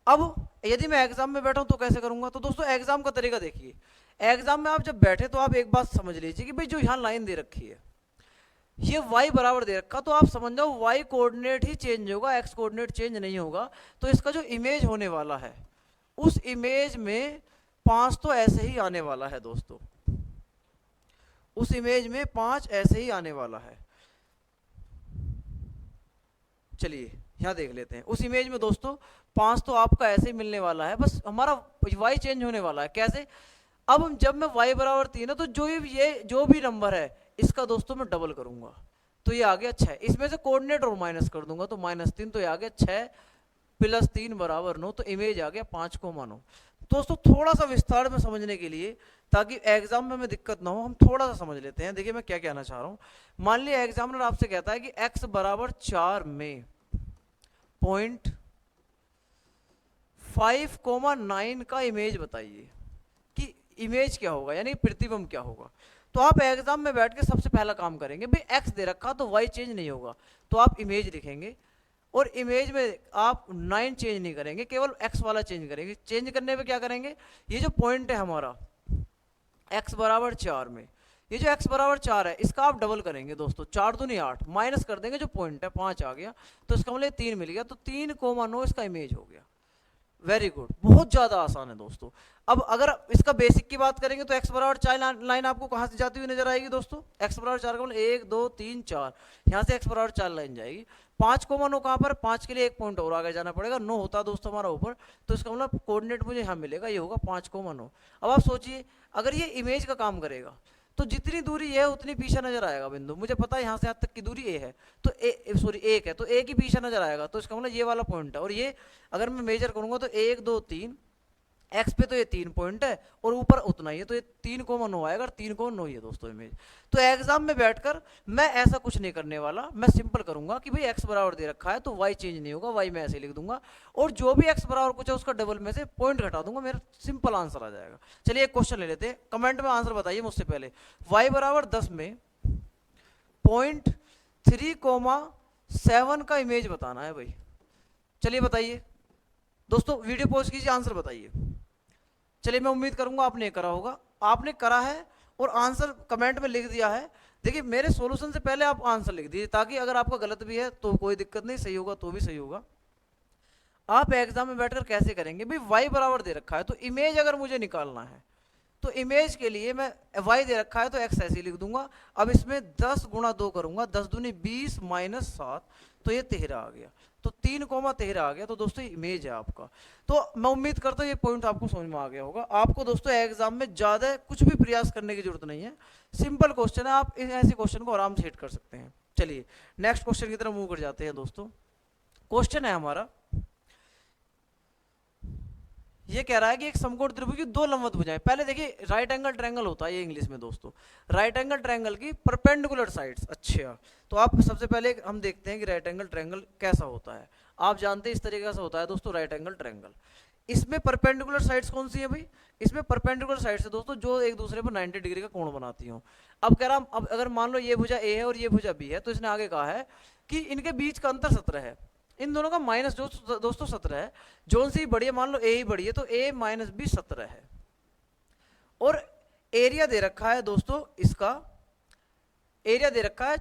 अब यदि मैं एग्जाम में बैठा हूं तो कैसे करूंगा। तो दोस्तों एग्जाम का तरीका देखिए, एग्जाम में आप जब बैठे तो आप एक बात समझ लीजिए कि भाई जो यहाँ लाइन दे रखी है ये y बराबर दे रखा, तो आप समझ जाओ y कोऑर्डिनेट ही चेंज होगा, x कोऑर्डिनेट चेंज नहीं होगा। तो इसका जो इमेज होने वाला है उस इमेज में 5 तो ऐसे ही आने वाला है दोस्तों, उस इमेज में 5 ऐसे ही आने वाला है। चलिए यहाँ देख लेते हैं, उस इमेज में दोस्तों 5 तो आपका ऐसे ही मिलने वाला है, बस हमारा y चेंज होने वाला है। कैसे, अब जब मैं y बराबर 3 है तो जो भी नंबर है इसका दोस्तों मैं डबल करूंगा, तो ये आ गया 6। इसमें से कोऑर्डिनेट और माइनस कर दूंगा तो -3, तो ये आ गया 6 + 3 = 9। तो इमेज आ गया 5 कोमा 9। दोस्तों थोड़ा सा विस्तार में समझने के लिए, ताकि एग्जाम में हमें दिक्कत ना हो, हम थोड़ा सा समझ लेते हैं। देखिए मैं क्या कहना चाह रहा हूँ। मान लिया एग्जामिनर आपसे कहता है कि x बराबर 4 में पॉइंट 5 कोमा 9 का इमेज बताइए कि इमेज क्या होगा, यानी प्रतिबिंब क्या होगा। तो आप एग्जाम में बैठ के सबसे पहला काम करेंगे, भाई एक्स दे रखा तो वाई चेंज नहीं होगा, तो आप इमेज लिखेंगे और इमेज में आप 9 चेंज नहीं करेंगे, केवल एक्स वाला चेंज करेंगे। चेंज करने पे क्या करेंगे, ये जो पॉइंट है हमारा x बराबर 4 में, ये जो x बराबर 4 है इसका आप डबल करेंगे दोस्तों, 4 दूनी 8, माइनस कर देंगे जो पॉइंट है 5 आ गया, तो इसका मतलब 3 मिल गया, तो 3,9 इसका इमेज हो गया। वेरी गुड, बहुत ज्यादा आसान है दोस्तों। अब अगर इसका बेसिक की बात करेंगे तो x बराबर 4 लाइन आपको कहां से जाती हुई नजर आएगी दोस्तों, x बराबर 4 का मतलब 1 2 3 4, यहां से x बराबर 4 लाइन जाएगी। 5,9 कहां पर, 5 के लिए एक पॉइंट और आगे जाना पड़ेगा, 9 होता है दोस्तों हमारा ऊपर, तो इसका मतलब कोऑर्डिनेट मुझे यहां मिलेगा, ये होगा 5,9। अब आप सोचिए अगर ये इमेज का काम करेगा तो जितनी दूरी ये है उतनी पीछे नजर आएगा बिंदु, मुझे पता है यहाँ से यहाँ तक की दूरी ए है, तो एक है तो एक ही पीछे नजर आएगा, तो इसका मतलब ये वाला पॉइंट है। और ये अगर मैं मेजर करूंगा तो 1 2 3, एक्स पे तो ये 3 पॉइंट है और ऊपर उतना ही है, तो ये 3,9 आएगा, 3,9 ही है दोस्तों इमेज। तो एग्जाम में बैठकर मैं ऐसा कुछ नहीं करने वाला, मैं सिंपल करूंगा कि भाई एक्स बराबर दे रखा है तो वाई चेंज नहीं होगा, वाई मैं ऐसे लिख दूंगा, और जो भी एक्स बराबर कुछ है उसका डबल में से पॉइंट घटा दूंगा, मेरा सिंपल आंसर आ जाएगा। चलिए एक क्वेश्चन ले लेते हैं, कमेंट में आंसर बताइए मुझसे पहले। वाई बराबर 10 में पॉइंट 3,7 का इमेज बताना है भाई। चलिए बताइए दोस्तों, वीडियो पॉज कीजिए, आंसर बताइए। चलिए मैं उम्मीद करूंगा आपने करा होगा, आपने करा है और आंसर कमेंट में लिख दिया है। देखिए मेरे सॉल्यूशन से पहले आप आंसर लिख दीजिए, ताकि अगर आपका गलत भी है तो कोई दिक्कत नहीं, सही होगा तो भी सही होगा। आप एग्जाम में बैठकर कैसे करेंगे, भाई वाई बराबर दे रखा है तो इमेज अगर मुझे निकालना है तो इमेज के लिए मैं y दे रखा है तो x ऐसे लिख दूंगा। अब इसमें 10 गुणा 2 करूंगा, 10 दूनी 20 माइनस 7, तो ये 13 आ गया, तो 3,13 आ गया, तो दोस्तों इमेज है आपका। तो मैं उम्मीद करता हूँ ये पॉइंट आपको समझ में आ गया होगा। आपको दोस्तों एग्जाम में ज्यादा कुछ भी प्रयास करने की जरूरत नहीं है, सिंपल क्वेश्चन है, आप ऐसे क्वेश्चन को आराम से हिट कर सकते हैं। चलिए नेक्स्ट क्वेश्चन की तरफ मूव कर जाते हैं दोस्तों। क्वेश्चन है हमारा, ये कह रहा है कि एक समकोण त्रिभुज की दो लंबवत भुजाएं, पहले देखिए राइट एंगल ट्रायंगल होता है ये इंग्लिश में दोस्तों, राइट एंगल ट्रायंगल की परपेंडिकुलर साइड्स। अच्छा तो आप सबसे पहले हम देखते हैं कि राइट एंगल ट्रायंगल कैसा होता है। आप जानते हैं इस तरीके से होता है दोस्तों राइट एंगल ट्रायंगल। इसमें परपेंडिकुलर साइड्स कौन सी है भाई, इसमें परपेंडिकुलर साइड्स है दोस्तों जो एक दूसरे पर 90 डिग्री का कोण बनाती हो। अब कह रहा, अब अगर मान लो ये भुजा ए है और ये भुजा बी है, तो इसने आगे कहा है कि इनके बीच का अंतर 17 है, इन दोनों का माइनस जो दोस्तों 17 है, जोन सी बड़ी है, मान लो ए ही बड़ी है तो ए माइनस बी 17 है। और एरिया दे रखा है दोस्तों, इसका एरिया दे रखा है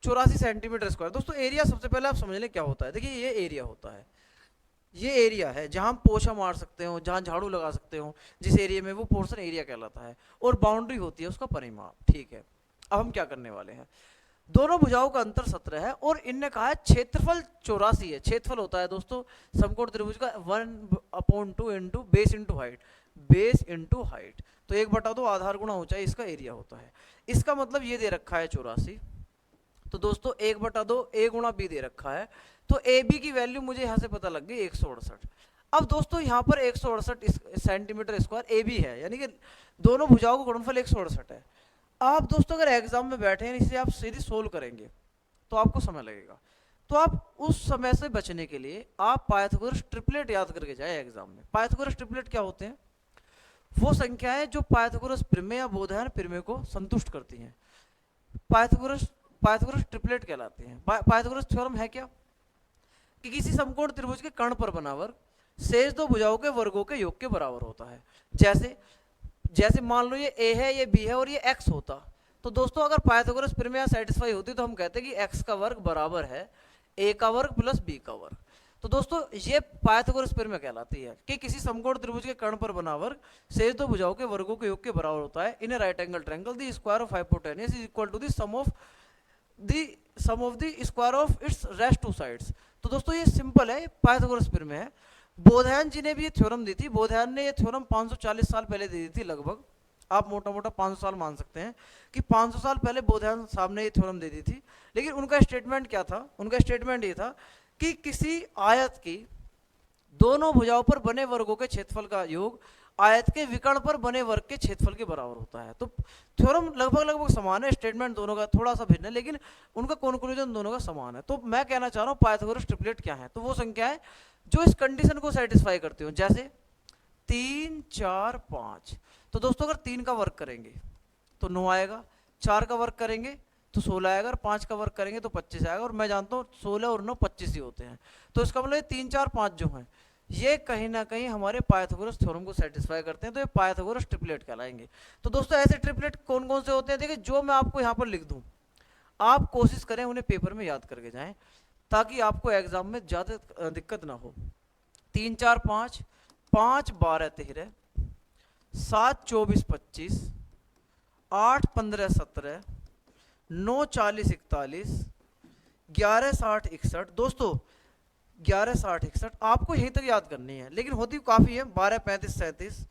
84 सेंटीमीटर स्क्वायर। दोस्तों एरिया सबसे पहले आप समझ लें क्या होता है, देखिए ये एरिया होता है, ये एरिया है जहां हम पोछा मार सकते हो, जहां झाड़ू लगा सकते हो, जिस एरिया में, वो पोर्शन एरिया कहलाता है, और बाउंड्री होती है उसका परिमाप। ठीक है, अब हम क्या करने वाले हैं, दोनों भुजाओं का अंतर 17 है और इनने कहा है क्षेत्रफल 84 है। क्षेत्रफल होता है दोस्तों समकोण त्रिभुज का 1/2 into base into height, base into height, तो 1/2 आधार गुणा ऊंचाई इसका एरिया होता है। इसका मतलब ये दे रखा है 84, तो दोस्तों 1/2 ए गुणा बी दे रखा है, तो ए बी की वैल्यू मुझे यहां से पता लग गई 168। अब दोस्तों यहाँ पर 168 सेंटीमीटर स्क्वायर ए बी है, यानी कि दोनों भुजाओं का गुणनफल 168 है। आप दोस्तों अगर एग्जाम में बैठे हैं, इसे आप सीधे सोल्व करेंगे तो आपको समय लगेगा, तो आप उस समय से बचने के लिए आप पाइथागोरस ट्रिपलेट याद करके जाए एग्जाम में। पाइथागोरस ट्रिपलेट क्या होते हैं, वो संख्याएं जो पाइथागोरस प्रमेय या बोधायन प्रमेय को संतुष्ट करती हैं, पाइथागोरस ट्रिपलेट कहलाते हैं। पाइथागोरस थ्योरम है क्या, कि किसी समकोण त्रिभुज के कर्ण पर बना वर्ग शेष दो भुजाओं के वर्गों के योग के बराबर होता है। जैसे मान लो ये ए है, ये बी है और ये एक्स होता, तो दोस्तों अगर पाइथागोरस प्रमेय सेटिस्फाई होती तो हम कहते हैं कि एक्स का वर्ग बराबर है ए का वर्ग प्लस बी का वर्ग। तो दोस्तों ये पाइथागोरस प्रमेय कहलाती है कि किसी समकोण त्रिभुज के कर्ण पर बना वर्ग शेष दो भुजाओं के वर्गों के योग के बराबर होता है। In a right angle triangle the square of hypotenuse is equal to the sum of the square of its rest two sides. तो दोस्तों ये सिंपल है, पाइथागोरस प्रमेय है। बोधायन जी ने भी ये थ्योरम दी थी, बोधायन ने ये थ्योरम 540 साल पहले दे दी थी लगभग, आप मोटा मोटा 500 साल मान सकते हैं कि 500 साल पहले बोधायन साहब ने ये थ्योरम दे दी थी। लेकिन उनका स्टेटमेंट क्या था, उनका स्टेटमेंट ये था कि किसी आयत की दोनों भुजाओं पर बने वर्गों के क्षेत्रफल का योग आयत के विकर्ण पर बने वर्ग के क्षेत्रफल के बराबर होता है। तो थ्योरम लगभग समान है, स्टेटमेंट दोनों का थोड़ा सा भिन्न है, लेकिन उनका कंक्लूजन दोनों का समान है। तो मैं कहना चाह रहा हूँ पाइथागोरस ट्रिपलेट क्या है, तो वो संख्या है जो इस कंडीशन को सेटिस्फाई करती हो, जैसे 3 4 5। तो दोस्तों अगर 3 का वर्ग करेंगे तो 9 आएगा, 4 का वर्क करेंगे तो 16 आएगा, और 5 का वर्क करेंगे तो 25 आएगा, और मैं जानता हूँ 16 और 9 25 ही होते हैं। तो इसका मतलब 3 4 5 जो हैं ये कहीं ना कहीं हमारे पाइथागोरस थ्योरम को सेटिस्फाई करते हैं, तो ये पाइथागोरस ट्रिपलेट कहलाएंगे। तो दोस्तों ऐसे ट्रिपलेट कौन कौन से होते हैं, देखिए जो मैं आपको यहाँ पर लिख दूँ आप कोशिश करें उन्हें पेपर में याद करके जाएं, ताकि आपको एग्जाम में ज़्यादा दिक्कत ना हो। 3 4 5, 5 12 13, 7 24 25, 8 15 17, 9 40 41, 11 60 61। दोस्तों 11 60 61 आपको यहीं तक याद करनी है, लेकिन होती काफ़ी है। 12 35 37,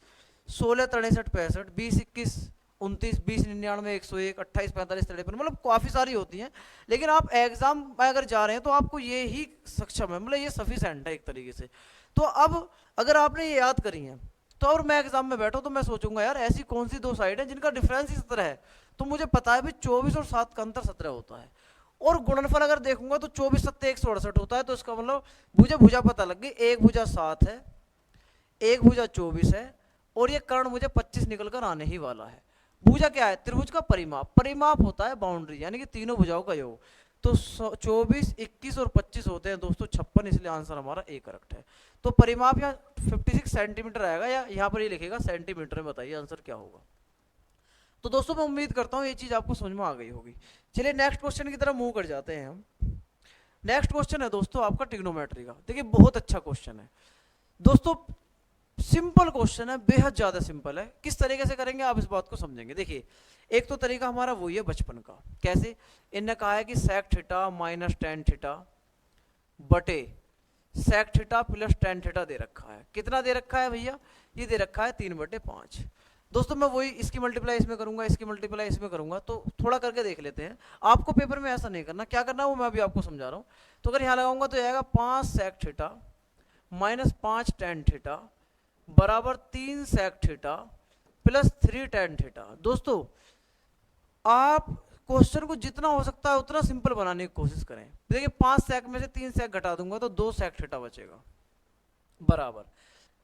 16 63 65, 20 21 29, 20 99 101, 28 45 53, मतलब काफ़ी सारी होती हैं। लेकिन आप एग्जाम में अगर जा रहे हैं तो आपको ये ही सक्षम है, मतलब ये सफिशेंट है एक तरीके से। तो अब अगर आपने ये याद करी है तो और मैं एग्जाम में बैठा तो मैं सोचूंगा यार ऐसी कौन सी दो साइड है जिनका डिफरेंस इस तरह है। तो मुझे पता है भी 24 और 7 का अंतर 17 होता है, और गुणनफल अगर देखूंगा तो 24 7 168 होता है। तो इसका मतलब मुझे भुजा पता लग गई, एक भुजा 7 है, एक भुजा 24 है, और ये कर्ण मुझे 25 निकल कर आने ही वाला है। भुजा क्या है, त्रिभुज का परिमाप, परिमाप होता है बाउंड्री, यानी कि तीनों भुजाओं का योग। तो 24 21 और 25 होते हैं दोस्तों 56, इसलिए आंसर हमारा ए करेक्ट है। तो परिमाप यहाँ 56 सेंटीमीटर आएगा, या यहाँ पर ये लिखेगा सेंटीमीटर में, बताइए आंसर क्या होगा। तो दोस्तों मैं उम्मीद करता हूँ ये चीज आपको समझ में आ गई होगी। चलिए नेक्स्ट क्वेश्चन की तरफ मूव कर जाते हैं हम। नेक्स्ट क्वेश्चन है दोस्तों आपका ट्रिग्नोमेट्री का। देखिए बहुत अच्छा क्वेश्चन है दोस्तों, सिंपल क्वेश्चन है, बेहद ज्यादा सिंपल है। किस तरीके से करेंगे आप इस बात को समझेंगे। देखिए एक तो तरीका हमारा वही है बचपन का, कैसे इनने कहा है कि sec theta minus ten theta बटे sec theta plus ten theta दे रखा है। कितना दे रखा है भैया, ये दे रखा है 3/5। दोस्तों मैं वही इसकी मल्टीप्लाई इसमें करूंगा, इसकी मल्टीप्लाई इसमें करूंगा, तो थोड़ा करके देख लेते हैं। आपको पेपर में ऐसा नहीं करना, क्या करना है वो मैं अभी आपको समझा रहा हूँ। तो अगर यहाँ लगाऊंगा तो आएगा 5 sec theta minus 5 tan theta बराबर 3 sec theta plus 3 tan theta. दोस्तों आप क्वेश्चन को जितना हो सकता है उतना सिंपल बनाने की कोशिश करें। देखिए 5 सेक में से 3 सेक घटा दूंगा तो 2 सेक थीटा बचेगा, बराबर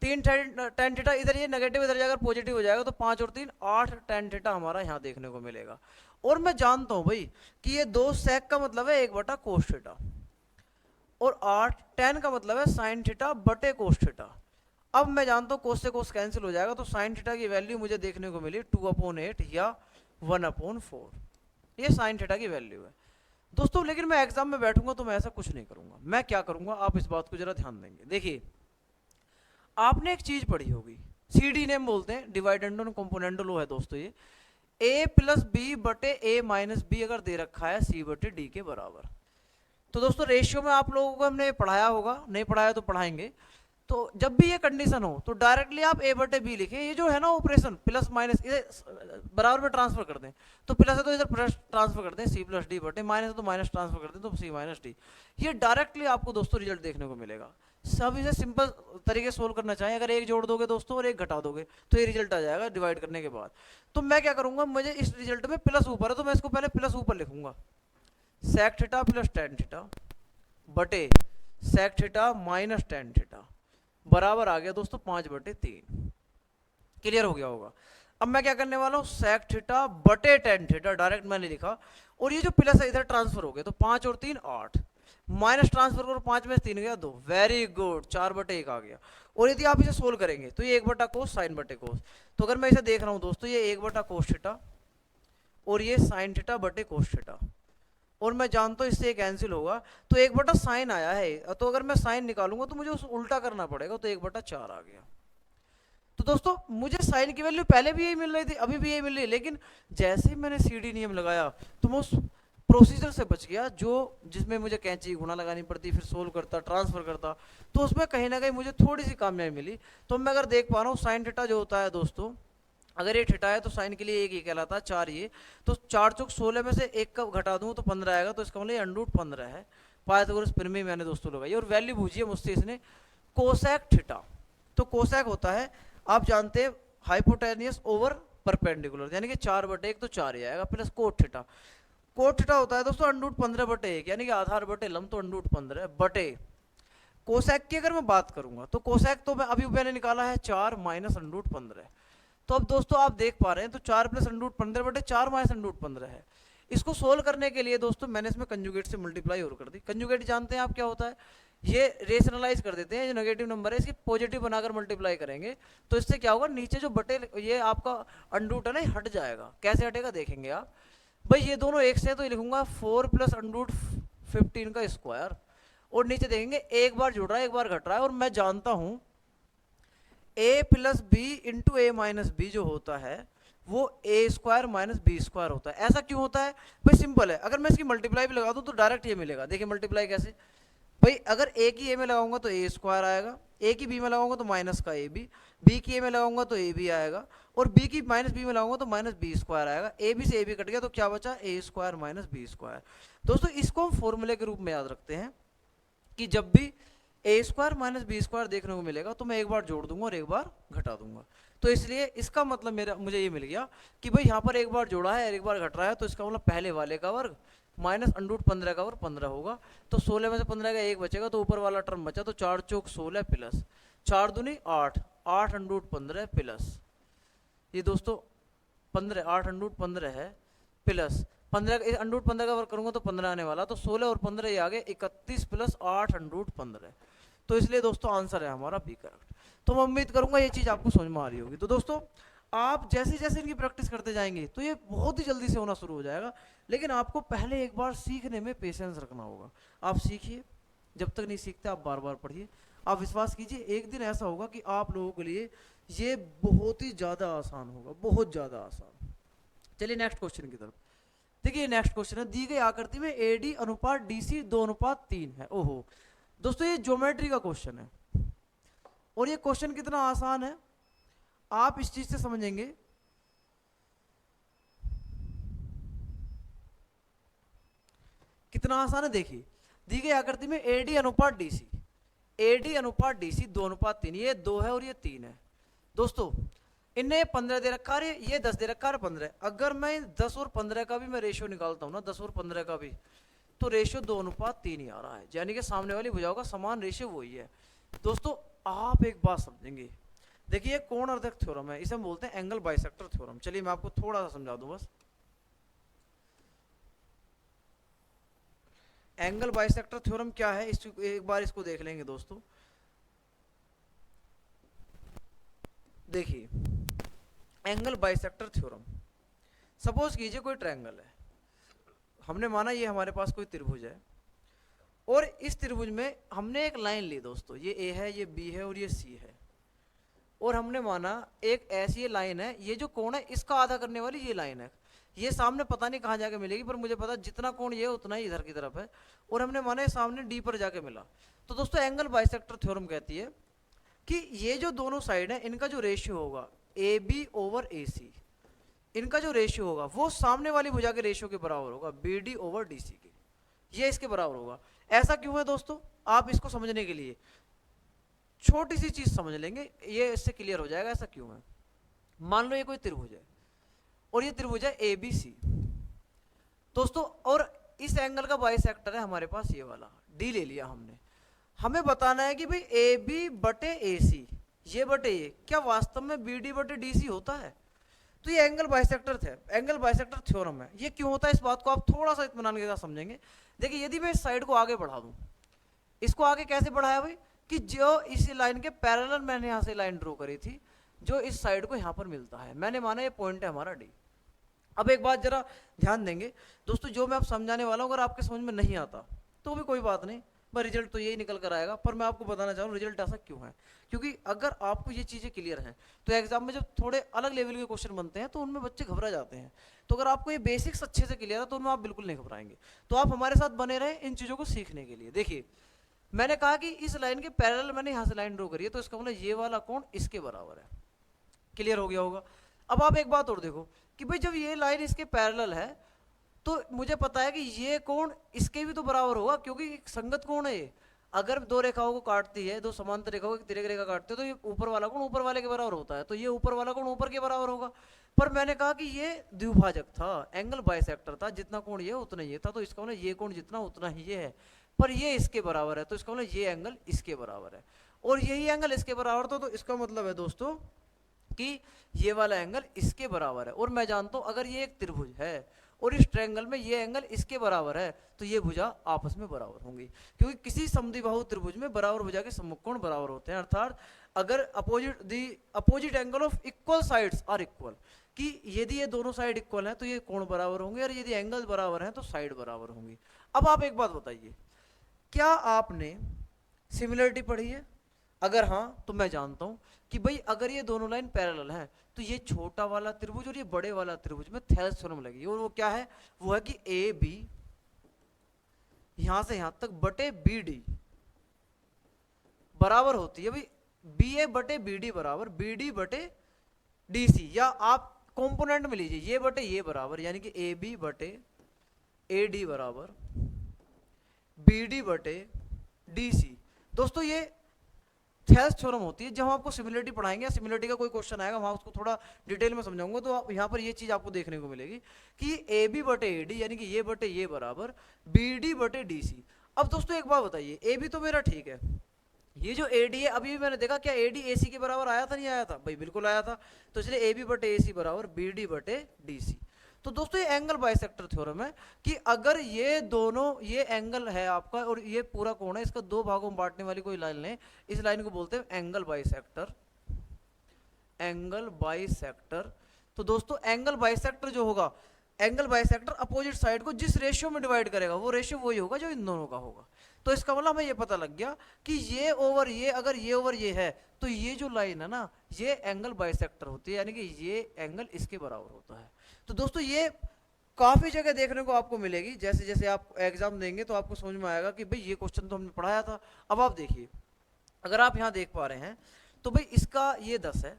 3 टेन थीटा, इधर ये नेगेटिव इधर जाकर पॉजिटिव हो जाएगा, तो 5 और 3 8 टेन थीटा हमारा यहाँ देखने को मिलेगा। और मैं जानता हूँ भाई कि ये 2 सेक का मतलब है 1 कोस थीटा, और 8 टेन का मतलब है साइन थीटा बटे कोस थीटा। अब मैं जानता हूँ कोस से कोस कैंसिल हो जाएगा, तो साइन थीटा की वैल्यू मुझे देखने को मिली 2/8 या 1/4, ये साइन थीटा की वैल्यू है दोस्तों। लेकिन मैं एग्जाम में बैठूंगा तो मैं ऐसा कुछ नहीं करूंगा। मैं क्या करूंगा आप इस बात को जरा ध्यान देंगे। देखिए आपने एक चीज पढ़ी होगी, CD नेम बोलते हैं, डिवाइडेंड ऑन कंपोनेंट लो है दोस्तों। ये a प्लस बी बटे a माइनस बी अगर दे रखा है c बटे d के बराबर। तो दोस्तों रेशियो में आप लोगों को हमने पढ़ाया होगा, नहीं पढ़ाया तो पढ़ाएंगे। तो जब भी ये कंडीशन हो तो डायरेक्टली आप a बटे बी लिखे। ये जो है ना ऑपरेशन प्लस माइनस इसे बराबर में ट्रांसफर कर दें, तो प्लस है तो इधर प्लस ट्रांसफर कर दें c प्लस डी बटे, माइनस है तो माइनस ट्रांसफर कर दें तो c माइनस डी। ये डायरेक्टली आपको दोस्तों रिजल्ट देखने को मिलेगा। सब इसे सिंपल तरीके सोल्व करना चाहें, अगर एक जोड़ दोगे दोस्तों और एक घटा दोगे तो ये रिजल्ट आ जाएगा डिवाइड करने के बाद। तो मैं क्या करूंगा, मुझे इस रिजल्ट में प्लस ऊपर है तो मैं इसको पहले प्लस ऊपर लिखूंगा, sec theta plus ten theta बटे sec theta minus ten theta बराबर आ गया दोस्तों 5/3। क्लियर हो गया होगा। अब मैं क्या करने वाला हूँ, सेक थीटा बटे टेन थीटा डायरेक्ट मैंने लिखा, और ये जो प्लस है इधर ट्रांसफर हो गया, तो 5 और 3 8, माइनस ट्रांसफर करो 5 में 3 गया 2, वेरी गुड 4/1 आ गया। और यदि आप इसे सोल्व करेंगे तो ये 1/cos साइन बटे कोस। तो अगर मैं इसे देख रहा हूँ दोस्तों, ये 1/cos थीटा और ये साइन थीटा बटे कोस थीटा, और मैं जानता हूँ इससे कैंसिल होगा, तो 1/sin आया है, तो अगर मैं साइन निकालूंगा तो मुझे उस उल्टा करना पड़ेगा, तो 1/4 आ गया। तो दोस्तों मुझे साइन की वैल्यू पहले भी यही मिल रही थी, अभी भी यही मिल रही है, लेकिन जैसे ही मैंने CD नियम लगाया तो मैं उस प्रोसीजर से बच गया जो जिसमें मुझे कैंची गुणा लगानी पड़ती, फिर सोल्व करता, ट्रांसफर करता, तो उसमें कहीं ना कहीं मुझे थोड़ी सी कामयाबी मिली। तो मैं अगर देख पा रहा हूँ साइन थीटा जो होता है दोस्तों, अगर ये थीटा है तो साइन के लिए एक ही कहलाता है 4, ये तो 4 चौक 16 में से एक का घटा दूँ तो 15 आएगा, तो इसका मतलब √15 है। पाइथागोरस प्रमेय मैंने दोस्तों लगाई, और वैल्यू पूछी है मुझसे इसने कोसेक थीटा। तो कोसेक होता है आप जानते हैं हाइपोटेनियस ओवर परपेंडिकुलर, यानी कि 4/1 तो 4 ही आएगा, plus cot theta. Cot theta होता है दोस्तों √15/1, यानी कि आधार बटे लंब, तो √15 बटे कोसेक की अगर मैं बात करूंगा तो कोसेक तो मैं अभी मैंने निकाला है 4 माइनस √15, तो अब दोस्तों आप देख पा रहे हैं, तो 4 प्लस अंडर रूट 15 बटे 4 माइनस अंडर रूट 15 है। इसको सोल्व करने के लिए दोस्तों मैंने इसमें कंजुगेट से मल्टीप्लाई और कर दी। कंजुगेट जानते हैं आप क्या होता है, ये रेशनलाइज कर देते हैं, जो नेगेटिव नंबर है इसकी पॉजिटिव बनाकर मल्टीप्लाई करेंगे, तो इससे क्या होगा, नीचे जो बटे ये आपका अंडर रूट है ना, हट जाएगा। कैसे हटेगा देखेंगे आप। भाई ये दोनों एक से, तो ये लिखूंगा 4 प्लस अंडर रूट 15 का स्क्वायर, और नीचे देखेंगे एक बार जुड़ रहा है एक बार घट रहा है, और मैं जानता हूं a plus B into A minus B जो होता है वो A square minus B square होता है। ऐसा क्यों होता है भाई, सिंपल है, अगर मैं इसकी मल्टीप्लाई भी लगा दूं तो डायरेक्ट ये मिलेगा। देखिए मल्टीप्लाई कैसे भाई, अगर ए की ए में लगाऊंगा तो ए स्क्वायर आएगा, ए की बी में लगाऊंगा तो माइनस का ए बी की ए में लगाऊंगा तो ए बी आएगा, और बी की माइनस बी में लगाऊंगा तो माइनस बी स्क्वायर आएगा। ए बी से ए बी कट गया तो क्या बचा, ए स्क्वायर माइनस बी स्क्वायर। दोस्तों इसको हम फॉर्मूले के रूप में याद रखते हैं कि जब भी ए स्क्वायर माइनस बी स्क्वायर देखने को मिलेगा तो मैं एक बार जोड़ दूंगा और एक बार घटा दूंगा। तो इसलिए इसका मतलब मुझे ये मिल गया कि भाई यहाँ पर एक बार जोड़ा है और एक बार घट रहा है, तो इसका मतलब पहले वाले का वर्ग माइनस अंडर रूट 15 का वर्ग 15 होगा। तो 16 में से 15 का एक बचेगा, तो ऊपर वाला टर्म बचा, तो 4 चौक 16 प्लस 4 दूनी 8 अंडर रूट 15 प्लस ये दोस्तों 15 8 अंडर रूट 15 है प्लस 15 अंडर रूट 15 का वर्ग करूंगा तो 15 आने वाला, तो 16 और 15 ये आ गए 31 प्लस 8 अंडर रूट 15। तो इसलिए दोस्तों आंसर है हमारा बी करेक्ट। तो मैं उम्मीद करूंगा ये चीज आपको समझ में आ रही होगी। तो दोस्तों आप जैसे जैसे इनकी प्रैक्टिस करते जाएंगे तो ये बहुत ही जल्दी से होना शुरू हो जाएगा, लेकिन आपको पहले एक बार सीखने में पेशेंस रखना होगा। आप सीखिए, जब तक नहीं सीखते आप बार बार पढ़िए, आप विश्वास कीजिए एक दिन ऐसा होगा कि आप लोगों के लिए ये बहुत ही ज्यादा आसान होगा, बहुत ज्यादा आसान। चलिए नेक्स्ट क्वेश्चन की तरफ देखिए। नेक्स्ट क्वेश्चन है, दी गई आकृति में एडी अनुपात डीसी 2:3 है। ओहो दोस्तों ये ज्योमेट्री का क्वेश्चन है, और ये क्वेश्चन कितना आसान है आप इस चीज से समझेंगे। कितना आसान है देखिए, दी गई आकृति में एडी अनुपात डीसी, एडी अनुपात डीसी 2:3, ये 2 है और ये 3 है। दोस्तों इन्हें 15 दे रखा है, ये 10 दे रखा है 15। अगर मैं 10 और 15 का भी मैं रेशियो निकालता हूं ना, 10 और 15 का भी, तो रेशियो 2:3 ही आ रहा है, यानी कि सामने वाली भुजाओं का समान रेशियो वही है। दोस्तों आप एक बात समझेंगे, देखिए कोण अर्धक थ्योरम है, इसे हम बोलते हैं एंगल बाइसेक्टर थ्योरम। चलिए मैं आपको थोड़ा सा समझा दूं बस। एंगल बाइसेक्टर थ्योरम क्या है, एक बार इसको देख लेंगे दोस्तों। देखिए एंगल बाइसेक्टर थ्योरम, सपोज कीजिए कोई ट्रायंगल है, हमने माना ये हमारे पास कोई त्रिभुज है, और इस त्रिभुज में हमने एक लाइन ली दोस्तों, ये ए है, ये बी है और ये सी है, और हमने माना एक ऐसी ये लाइन है, ये जो कोण है इसका आधा करने वाली ये लाइन है, ये सामने पता नहीं कहाँ जाके मिलेगी, पर मुझे पता जितना कोण ये उतना ही इधर की तरफ है, और हमने माना ये सामने डी पर जाके मिला। तो दोस्तों एंगल बाइसेक्टर थ्योरम कहती है कि ये जो दोनों साइड है इनका जो रेशियो होगा ए बी ओवर ए सी, इनका जो रेशियो होगा वो सामने वाली भुजा के रेशियो के बराबर होगा, B D over D C के, ये इसके बराबर होगा। ऐसा क्यों है दोस्तों, आप इसको समझने के लिए छोटी सी चीज समझ लेंगे, ये इससे क्लियर हो जाएगा ऐसा क्यों है। मान लो ये कोई त्रिभुज है और ये त्रिभुज है ए बी सी दोस्तों, और इस एंगल का बाइसेक्टर है हमारे पास ये वाला डी ले लिया हमने। हमें बताना है कि भाई ए बी बटे ए सी, ये बटे ये क्या वास्तव में बी डी बटे डी सी होता है। तो ये एंगल बाइसेक्टर थे, एंगल बाइसेक्टर थ्योरम है। ये क्यों होता है इस बात को आप थोड़ा सा इत्मीनान के साथ समझेंगे। देखिए यदि मैं इस साइड को आगे बढ़ा दूं, इसको आगे कैसे बढ़ाया भाई, कि जो इस लाइन के पैरेलल मैंने यहां से लाइन ड्रॉ करी थी, जो इस साइड को यहां पर मिलता है, मैंने माना ये पॉइंट है हमारा डी। अब एक बात जरा ध्यान देंगे दोस्तों, जो मैं आप समझाने वाला हूं अगर आपके समझ में नहीं आता तो भी कोई बात नहीं, पर रिजल्ट तो यही निकल कर आएगा। पर मैं आपको बताना चाहूँ रिजल्ट ऐसा क्यों है, क्योंकि अगर आपको ये चीजें क्लियर हैं तो एग्जाम में जब थोड़े अलग लेवल के क्वेश्चन बनते हैं तो उनमें बच्चे घबरा जाते हैं। तो अगर आपको ये बेसिक्स अच्छे से क्लियर है तो उनमें आप बिल्कुल नहीं घबराएंगे। तो आप हमारे साथ बने रहे इन चीजों को सीखने के लिए। देखिए मैंने कहा कि इस लाइन के पैरेलल मैंने यहाँ से लाइन ड्रॉ करी है, तो इसका मतलब ये वाला कोण इसके बराबर है। क्लियर हो गया होगा। अब आप एक बात और देखो कि भाई जब ये लाइन इसके पैरेलल है तो मुझे पता है कि ये कोण इसके भी तो बराबर होगा, क्योंकि संगत कोण है ये। अगर दो रेखाओं को काटती है, दो समांतर रेखाओं को तिरक रेखा काटते हैं, तो ये ऊपर वाला कोण ऊपर वाले के बराबर होता है, तो ये ऊपर वाला कोण ऊपर के बराबर होगा। पर मैंने कहा कि ये द्विभाजक था, एंगल बाइसेक्टर था, जितना कोण ये उतना ये था, तो इसका मतलब ये कोण जितना उतना ही ये है, पर ये इसके बराबर है, तो इसका मतलब ये एंगल इसके बराबर है, और यही एंगल इसके बराबर था। तो इसका मतलब है दोस्तों कि ये वाला एंगल इसके बराबर है, और मैं जानता हूं अगर ये एक त्रिभुज है और इस ट्रायंगल में ये एंगल इसके बराबर है तो ये भुजा आपस में बराबर होंगी, क्योंकि किसी समद्विबाहु त्रिभुज में बराबर भुजा के सम्मुख कोण बराबर होते हैं। अर्थात अगर opposite angle of equal sides are equal, कि यदि ये दोनों साइड इक्वल हैं तो ये कोण बराबर होंगे, और यदि एंगल बराबर हैं तो साइड बराबर होंगी। अब आप एक बात बताइए, क्या आपने सिमिलरिटी पढ़ी है? अगर हाँ तो मैं जानता हूं कि भाई अगर ये दोनों लाइन पैरेलल हैं तो ये छोटा वाला त्रिभुज और ये बड़े वाला त्रिभुज में थेल्स थ्योरम लगेगी, और वो क्या है? वो है कि ए बी यहां से यहां तक बटे बी डी बराबर होती है भाई बी ए बटे बी डी बराबर बी डी बटे डी सी, या आप कंपोनेंट में लीजिए ये बटे ये बराबर, यानी कि ए बी बटे ए डी बराबर बी डी बटे डी सी। दोस्तों ये थेल्स थ्योरम होती है। जब हम आपको सिमिलरिटी पढ़ाएंगे, सिमिलरिटी का कोई क्वेश्चन आएगा वहां उसको थोड़ा डिटेल में समझाऊंगा, तो आप यहाँ पर ये चीज आपको देखने को मिलेगी कि ए बी बटे ए डी यानी कि ये बटे ये बराबर बी डी बटे डी सी। अब दोस्तों एक बात बताइए, ए बी तो मेरा ठीक है, ये जो ए डी है अभी भी मैंने देखा क्या ए डी ए सी के बराबर आया था? नहीं आया था भाई, बिल्कुल आया था। तो इसलिए ए बी बटे ए सी बराबर बी डी बटे डी सी। तो दोस्तों ये एंगल बाइसेक्टर थ्योरम है कि अगर ये दोनों, ये एंगल है आपका और ये पूरा कोण है, इसका दो भागों में बांटने वाली कोई लाइन लें, इस लाइन को बोलते हैं एंगल बाइसेक्टर। Angle bisector. तो दोस्तों एंगल बाइसेक्टर जो होगा, एंगल बाइसेक्टर अपोजिट साइड को जिस रेशियो में डिवाइड करेगा वो रेशियो वही होगा जो इन दोनों का होगा। तो इसका मतलब हमें ये पता लग गया कि ये ओवर ये, अगर ये ओवर ये है तो ये जो लाइन है ना ये एंगल बाइसेक्टर होती है, यानी कि ये एंगल इसके बराबर होता है। तो दोस्तों ये काफी जगह देखने को आपको मिलेगी, जैसे जैसे आप एग्जाम देंगे तो आपको समझ में आएगा कि भाई ये क्वेश्चन तो हमने पढ़ाया था। अब आप देखिए, अगर आप यहाँ देख पा रहे हैं तो भाई इसका ये 10 है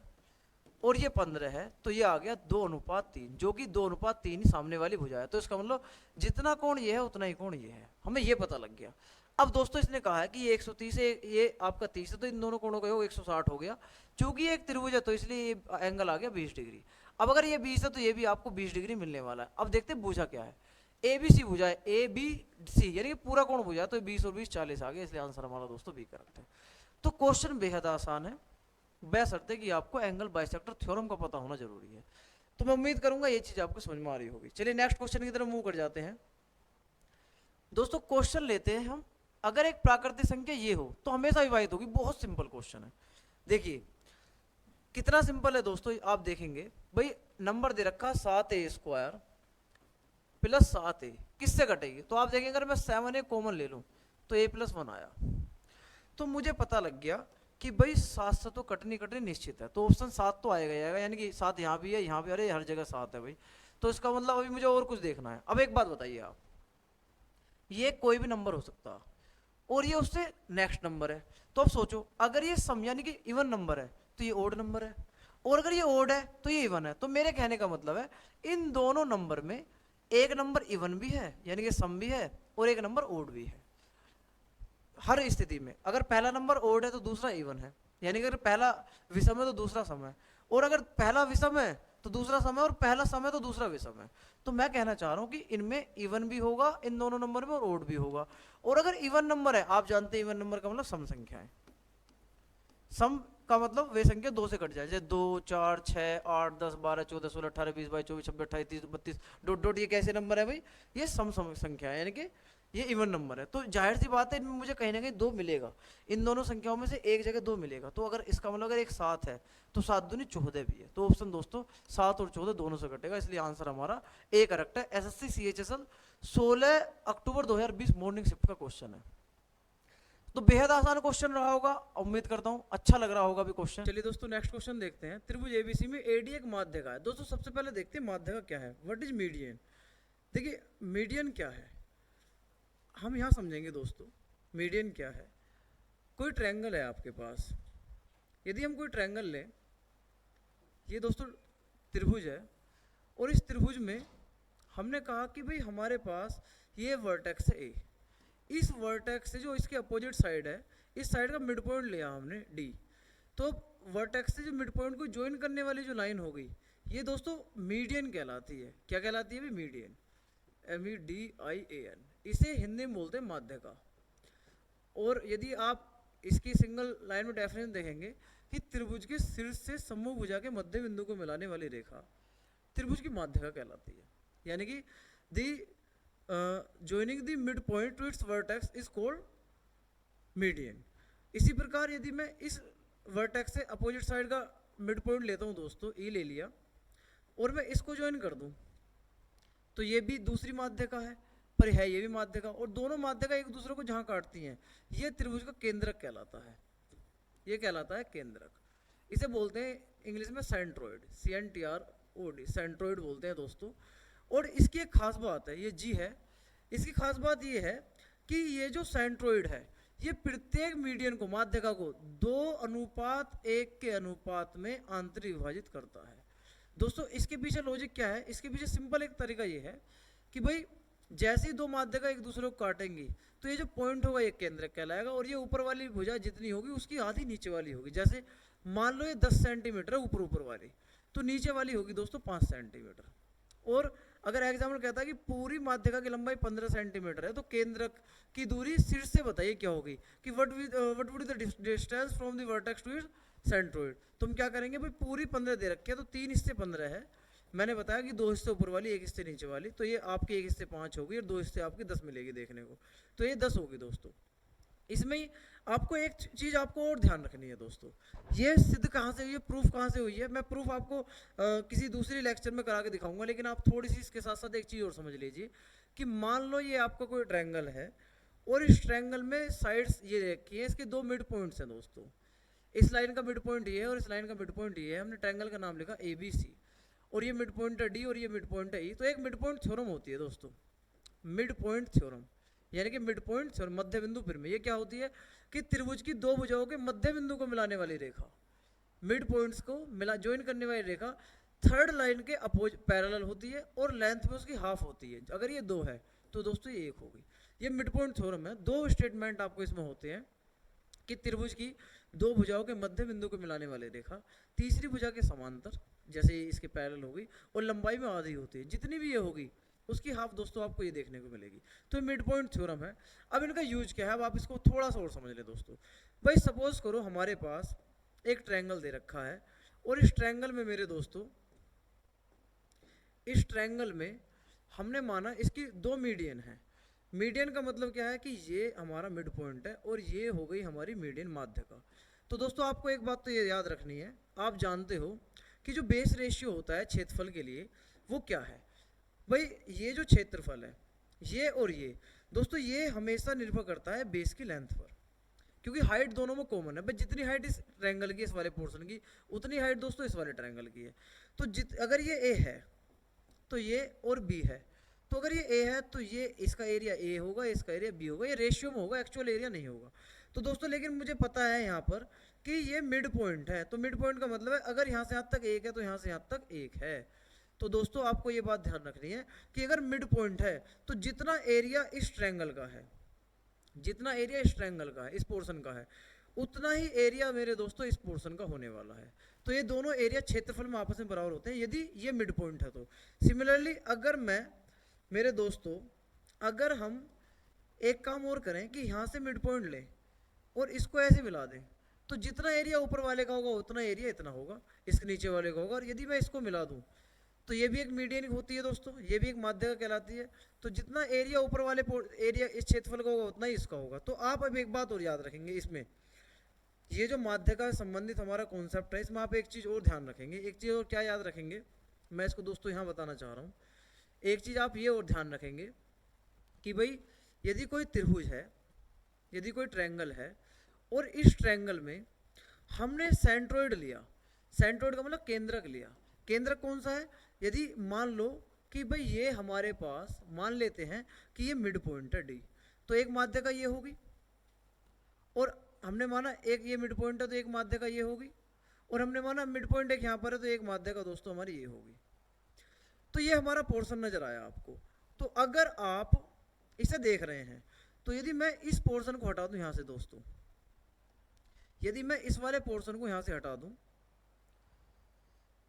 और ये 15 है, तो ये आ गया 2:3, जो कि 2:3 ही सामने वाली भुजा है। तो इसका मतलब जितना कोण ये है उतना ही कोण ये है, हमें ये पता लग गया। अब दोस्तों इसने कहा है कि ये 130 है, ये आपका 30 है, तो इन दोनों कोणों का योग 160 हो गया। चूंकि ये एक त्रिभुज है तो इसलिए ये एंगल आ गया 20 डिग्री। अब अगर ये 20 है तो ये भी आपको 20 डिग्री मिलने वाला है। अब देखते हैं भुजा क्या है। ए बी सी भुजा है, ए बी सी यानी कि पूरा कोण भुजा है, तो 20 और 20 40 आ गया, इसलिए आंसर हमारा दोस्तों बी करेक्ट है। तो क्वेश्चन बेहद आसान है, बशर्ते कि आपको एंगल बाइसेक्टर थ्योरम का पता होना जरूरी है। तो मैं उम्मीद करूंगा ये चीज आपको समझ में आ रही होगी। चलिए नेक्स्ट क्वेश्चन की तरफ मूव कर जाते हैं। दोस्तों क्वेश्चन लेते हैं हम, अगर एक प्राकृतिक संख्या ये हो तो हमेशा विभाजित होगी। बहुत सिंपल क्वेश्चन है। देखिए कितना सिंपल है दोस्तों, आप देखेंगे भाई नंबर दे रखा 7a² प्लस 7a, किससे कटेगी? तो आप देखेंगे अगर मैं 7a कॉमन ले लूं तो a+1 आया, तो मुझे पता लग गया कि भाई 7 से तो कटनी निश्चित है, तो ऑप्शन 7 तो आएगा, यानी कि 7 यहाँ भी है, यहाँ भी, अरे हर जगह 7 है भाई। तो इसका मतलब अभी मुझे और कुछ देखना है। अब एक बात बताइए आप, ये कोई भी नंबर हो सकता और ये उससे नेक्स्ट नंबर है, तो अब सोचो अगर ये सम यानी कि इवन नंबर है तो ये ओड नंबर है, और अगर ये ओड है तो ये इवन है। तो मेरे कहने का मतलब है इन दोनों नंबर में एक नंबर इवन भी है यानी कि सम भी है, और एक नंबर ओड भी है। हर स्थिति में अगर पहला नंबर ओड है तो दूसरा इवन है, यानी कि अगर पहला विषम है तो दूसरा सम है, और अगर पहला विषम है तो दूसरा सम है, और पहला सम है तो दूसरा विषम है। तो मैं कहना चाह रहा हूं कि इनमें इवन भी होगा इन दोनों नंबर में, और ओड भी होगा। और अगर इवन नंबर है, आप जानते हैं इवन नंबर का मतलब सम संख्या है। सम का मतलब वे संख्या 2 से कट जाए, जैसे 2 4 6 8 10 12 14 16 18 20 22 24 26 28 30 32 डॉट डॉट, ये कैसे नंबर है भाई? ये सम संख्या है, यानी कि ये इवन नंबर है। तो जाहिर सी बात है इनमें मुझे कहीं ना कहीं 2 मिलेगा, इन दोनों संख्याओं में से एक जगह 2 मिलेगा। तो अगर इसका मतलब अगर एक 7 है तो 7 दूनी 14 भी है। तो ऑप्शन दोस्तों 7 और 14 दोनों से कटेगा, इसलिए आंसर हमारा ए करेक्ट है। एसएससी सीएचएसएल 16 अक्टूबर 2020 मॉर्निंग शिफ्ट का क्वेश्चन है। तो बेहद आसान क्वेश्चन रहा होगा, उम्मीद करता हूं अच्छा लग रहा होगा भी क्वेश्चन। चलिए दोस्तों नेक्स्ट क्वेश्चन देखते हैं। त्रिभुज एबीसी में एडी एक माध्य का है। दोस्तों सबसे पहले देखते हैं माध्य का क्या है, व्हाट इज मीडियन। देखिए मीडियन क्या है हम यहां समझेंगे दोस्तों। मीडियन क्या है, कोई ट्रायंगल है आपके पास, यदि हम कोई ट्रायंगल लें, ये दोस्तों त्रिभुज है, और इस त्रिभुज में हमने कहा कि भाई हमारे पास ये वर्टेक्स है ए, इस वर्टेक्स से जो इसके अपोजिट साइड है, इस साइड का मिड पॉइंट लिया हमने डी। तो वर्टेक्स से जो मिड पॉइंट को ज्वाइन करने वाली जो लाइन हो गई, ये दोस्तों मीडियन कहलाती है। क्या कहलाती है भाई? Median, MEDIAN। इसे हिंदी में बोलते हैं माध्य का। और यदि आप इसकी सिंगल लाइन में डेफिनेशन देखेंगे कि त्रिभुज के शीर्ष से समूह भुजा के मध्य बिंदु को मिलाने वाली रेखा त्रिभुज की माध्यिका कहलाती है। यानी कि दी joining the midpoint to its vertex is called median। इसी प्रकार यदि मैं इस वर्टेक्स से अपोजिट साइड का मिड पॉइंट लेता हूं दोस्तों, ई ले लिया, और मैं इसको ज्वाइन कर दूं, तो ये भी दूसरी माध्यिका है, पर है ये भी माध्यिका, और दोनों माध्यिका एक दूसरे को जहां काटती हैं, ये त्रिभुज का केंद्रक कहलाता है। ये कहलाता है केंद्रक। इसे बोलते हैं इंग्लिश में सेंट्रोइड, CNTROD, सेंट्रोइड बोलते हैं दोस्तों। और इसकी एक खास बात है, ये जी है, इसकी खास बात ये है कि ये जो सेंट्रोइड है ये प्रत्येक मीडियन को, माध्यिका को 2:1 के अनुपात में आंतरिक विभाजित करता है। दोस्तों इसके पीछे लॉजिक क्या है? इसके पीछे सिंपल एक तरीका ये है कि भाई जैसे ही दो माध्यिका एक दूसरे को काटेंगी तो ये जो पॉइंट होगा ये केंद्रक कहलाएगा, और ये ऊपर वाली भुजा जितनी होगी उसकी आधी नीचे वाली होगी। जैसे मान लो ये 10 सेंटीमीटर है ऊपर वाली, तो नीचे वाली होगी दोस्तों 5 सेंटीमीटर। और अगर एग्जाम्पल कहता है कि पूरी माध्यिका की लंबाई 15 सेंटीमीटर है, तो केंद्रक की दूरी शीर्ष से बताइए क्या होगी, कि what would the distance from the vertex to its centroid. तुम क्या करेंगे भाई, पूरी 15 दे रखी है तो 3 हिस्से 15 है, मैंने बताया कि 2 हिस्से ऊपर वाली 1 हिस्से नीचे वाली, तो ये आपकी 1 हिस्से 5 होगी और 2 हिस्से आपकी 10 मिलेगी देखने को, तो ये 10 होगी दोस्तों। इसमें ही आपको एक चीज आपको और ध्यान रखनी है दोस्तों, ये सिद्ध कहाँ से हुई है, प्रूफ कहाँ से हुई है, मैं प्रूफ आपको किसी दूसरी लेक्चर में करा के दिखाऊंगा, लेकिन आप थोड़ी सी इसके साथ साथ एक चीज और समझ लीजिए कि मान लो ये आपका कोई ट्रायंगल है और इस ट्रायंगल में साइड्स ये रखी है, इसके 2 मिड पॉइंट्स हैं दोस्तों। इस लाइन का मिड पॉइंट ये है और इस लाइन का मिड पॉइंट ये है, हमने ट्रायंगल का नाम लिखा ABC, और ये मिड पॉइंट है D और ये मिड पॉइंट है E। तो एक मिड पॉइंट थ्योरम होती है दोस्तों, मिड पॉइंट थ्योरम, यानी कि मिड पॉइंट थ्योरम, मध्य बिंदु प्रमेय। ये क्या होती है कि त्रिभुज की 2 भुजाओं के मध्य बिंदु को मिलाने वाली रेखा, मिड पॉइंट्स को मिला ज्वाइन करने वाली रेखा थर्ड लाइन के अपोज पैरेलल होती है और लेंथ में उसकी हाफ होती है। अगर ये 2 है तो दोस्तों ये 1 होगी। ये मिड पॉइंट थ्योरम है। 2 स्टेटमेंट आपको इसमें होते हैं कि त्रिभुज की 2 भुजाओं के मध्य बिंदु को मिलाने वाली रेखा तीसरी भुजा के समांतर, जैसे इसके पैरेलल होगी, और लंबाई में आधी होती है, जितनी भी ये होगी उसकी हाफ दोस्तों आपको ये देखने को मिलेगी। तो मिड पॉइंट थ्योरम है। अब इनका यूज क्या है, अब आप इसको थोड़ा सा और समझ ले दोस्तों। भाई सपोज करो हमारे पास एक ट्रायंगल दे रखा है, और इस ट्रायंगल में मेरे दोस्तों, इस ट्रायंगल में हमने माना इसकी 2 मीडियन है। मीडियन का मतलब क्या है कि ये हमारा मिड पॉइंट है और ये हो गई हमारी मीडियन माध्यिका। तो दोस्तों आपको एक बात तो ये याद रखनी है, आप जानते हो कि जो बेस रेशियो होता है क्षेत्रफल के लिए वो क्या है। भाई ये जो क्षेत्रफल है ये और ये दोस्तों, ये हमेशा निर्भर करता है बेस की लेंथ पर, क्योंकि हाइट दोनों में कॉमन है। भाई जितनी हाइट इस ट्रायंगल की, इस वाले पोर्शन की, उतनी हाइट दोस्तों इस वाले ट्रायंगल की है। तो अगर ये A है तो ये और B है, तो अगर ये A है तो ये इसका एरिया A होगा, इसका एरिया B होगा, ये रेशियो में होगा, एक्चुअल एरिया नहीं होगा। तो दोस्तों लेकिन मुझे पता है यहाँ पर कि ये मिड पॉइंट है, तो मिड पॉइंट का मतलब है अगर यहाँ से यहाँ तक 1 है तो यहाँ से यहाँ तक 1 है। तो दोस्तों आपको ये बात ध्यान रखनी है कि अगर मिड पॉइंट है तो जितना एरिया इस ट्रायंगल का है, जितना एरिया इस ट्रायंगल का है, इस पोर्शन का है, उतना ही एरिया मेरे दोस्तों इस पोर्शन का होने वाला है। तो ये दोनों एरिया क्षेत्रफल में आपस में बराबर होते हैं यदि ये मिड पॉइंट है। तो सिमिलरली अगर मैं, मेरे दोस्तों, अगर हम एक काम और करें कि यहाँ से मिड पॉइंट लें और इसको ऐसे मिला दें, तो जितना एरिया ऊपर वाले का होगा उतना एरिया इतना होगा, इसके नीचे वाले का होगा। और यदि मैं इसको मिला दूं तो ये भी एक मीडियन होती है दोस्तों, ये भी एक माध्यिका कहलाती है। तो जितना एरिया ऊपर वाले एरिया इस क्षेत्रफल का होगा उतना ही इसका होगा। तो आप अब एक बात और याद रखेंगे, इसमें ये जो माध्यिका से संबंधित हमारा कॉन्सेप्ट है, इसमें आप एक चीज़ और ध्यान रखेंगे। एक चीज़ और क्या याद रखेंगे, मैं इसको दोस्तों यहाँ बताना चाह रहा हूँ। एक चीज़ आप ये और ध्यान रखेंगे कि भाई यदि कोई त्रिभुज है, यदि कोई ट्रायंगल है, और इस ट्रायंगल में हमने सेंट्रोइड लिया, सेंट्रोइड का मतलब केंद्रक लिया। केंद्रक कौन सा है, यदि मान लो कि भाई ये हमारे पास, मान लेते हैं कि ये मिड पॉइंट है D, तो एक माध्यिका ये होगी, और हमने माना एक ये मिड पॉइंट है तो एक माध्यिका ये होगी, और हमने माना मिड पॉइंट एक यहाँ पर है तो एक माध्यिका दोस्तों हमारी ये होगी। तो ये हमारा पोर्शन नजर आया आपको। तो अगर आप इसे देख रहे हैं तो यदि मैं इस पोर्शन को हटा दूं यहाँ से दोस्तों, यदि मैं इस वाले पोर्शन को यहाँ से हटा दूं,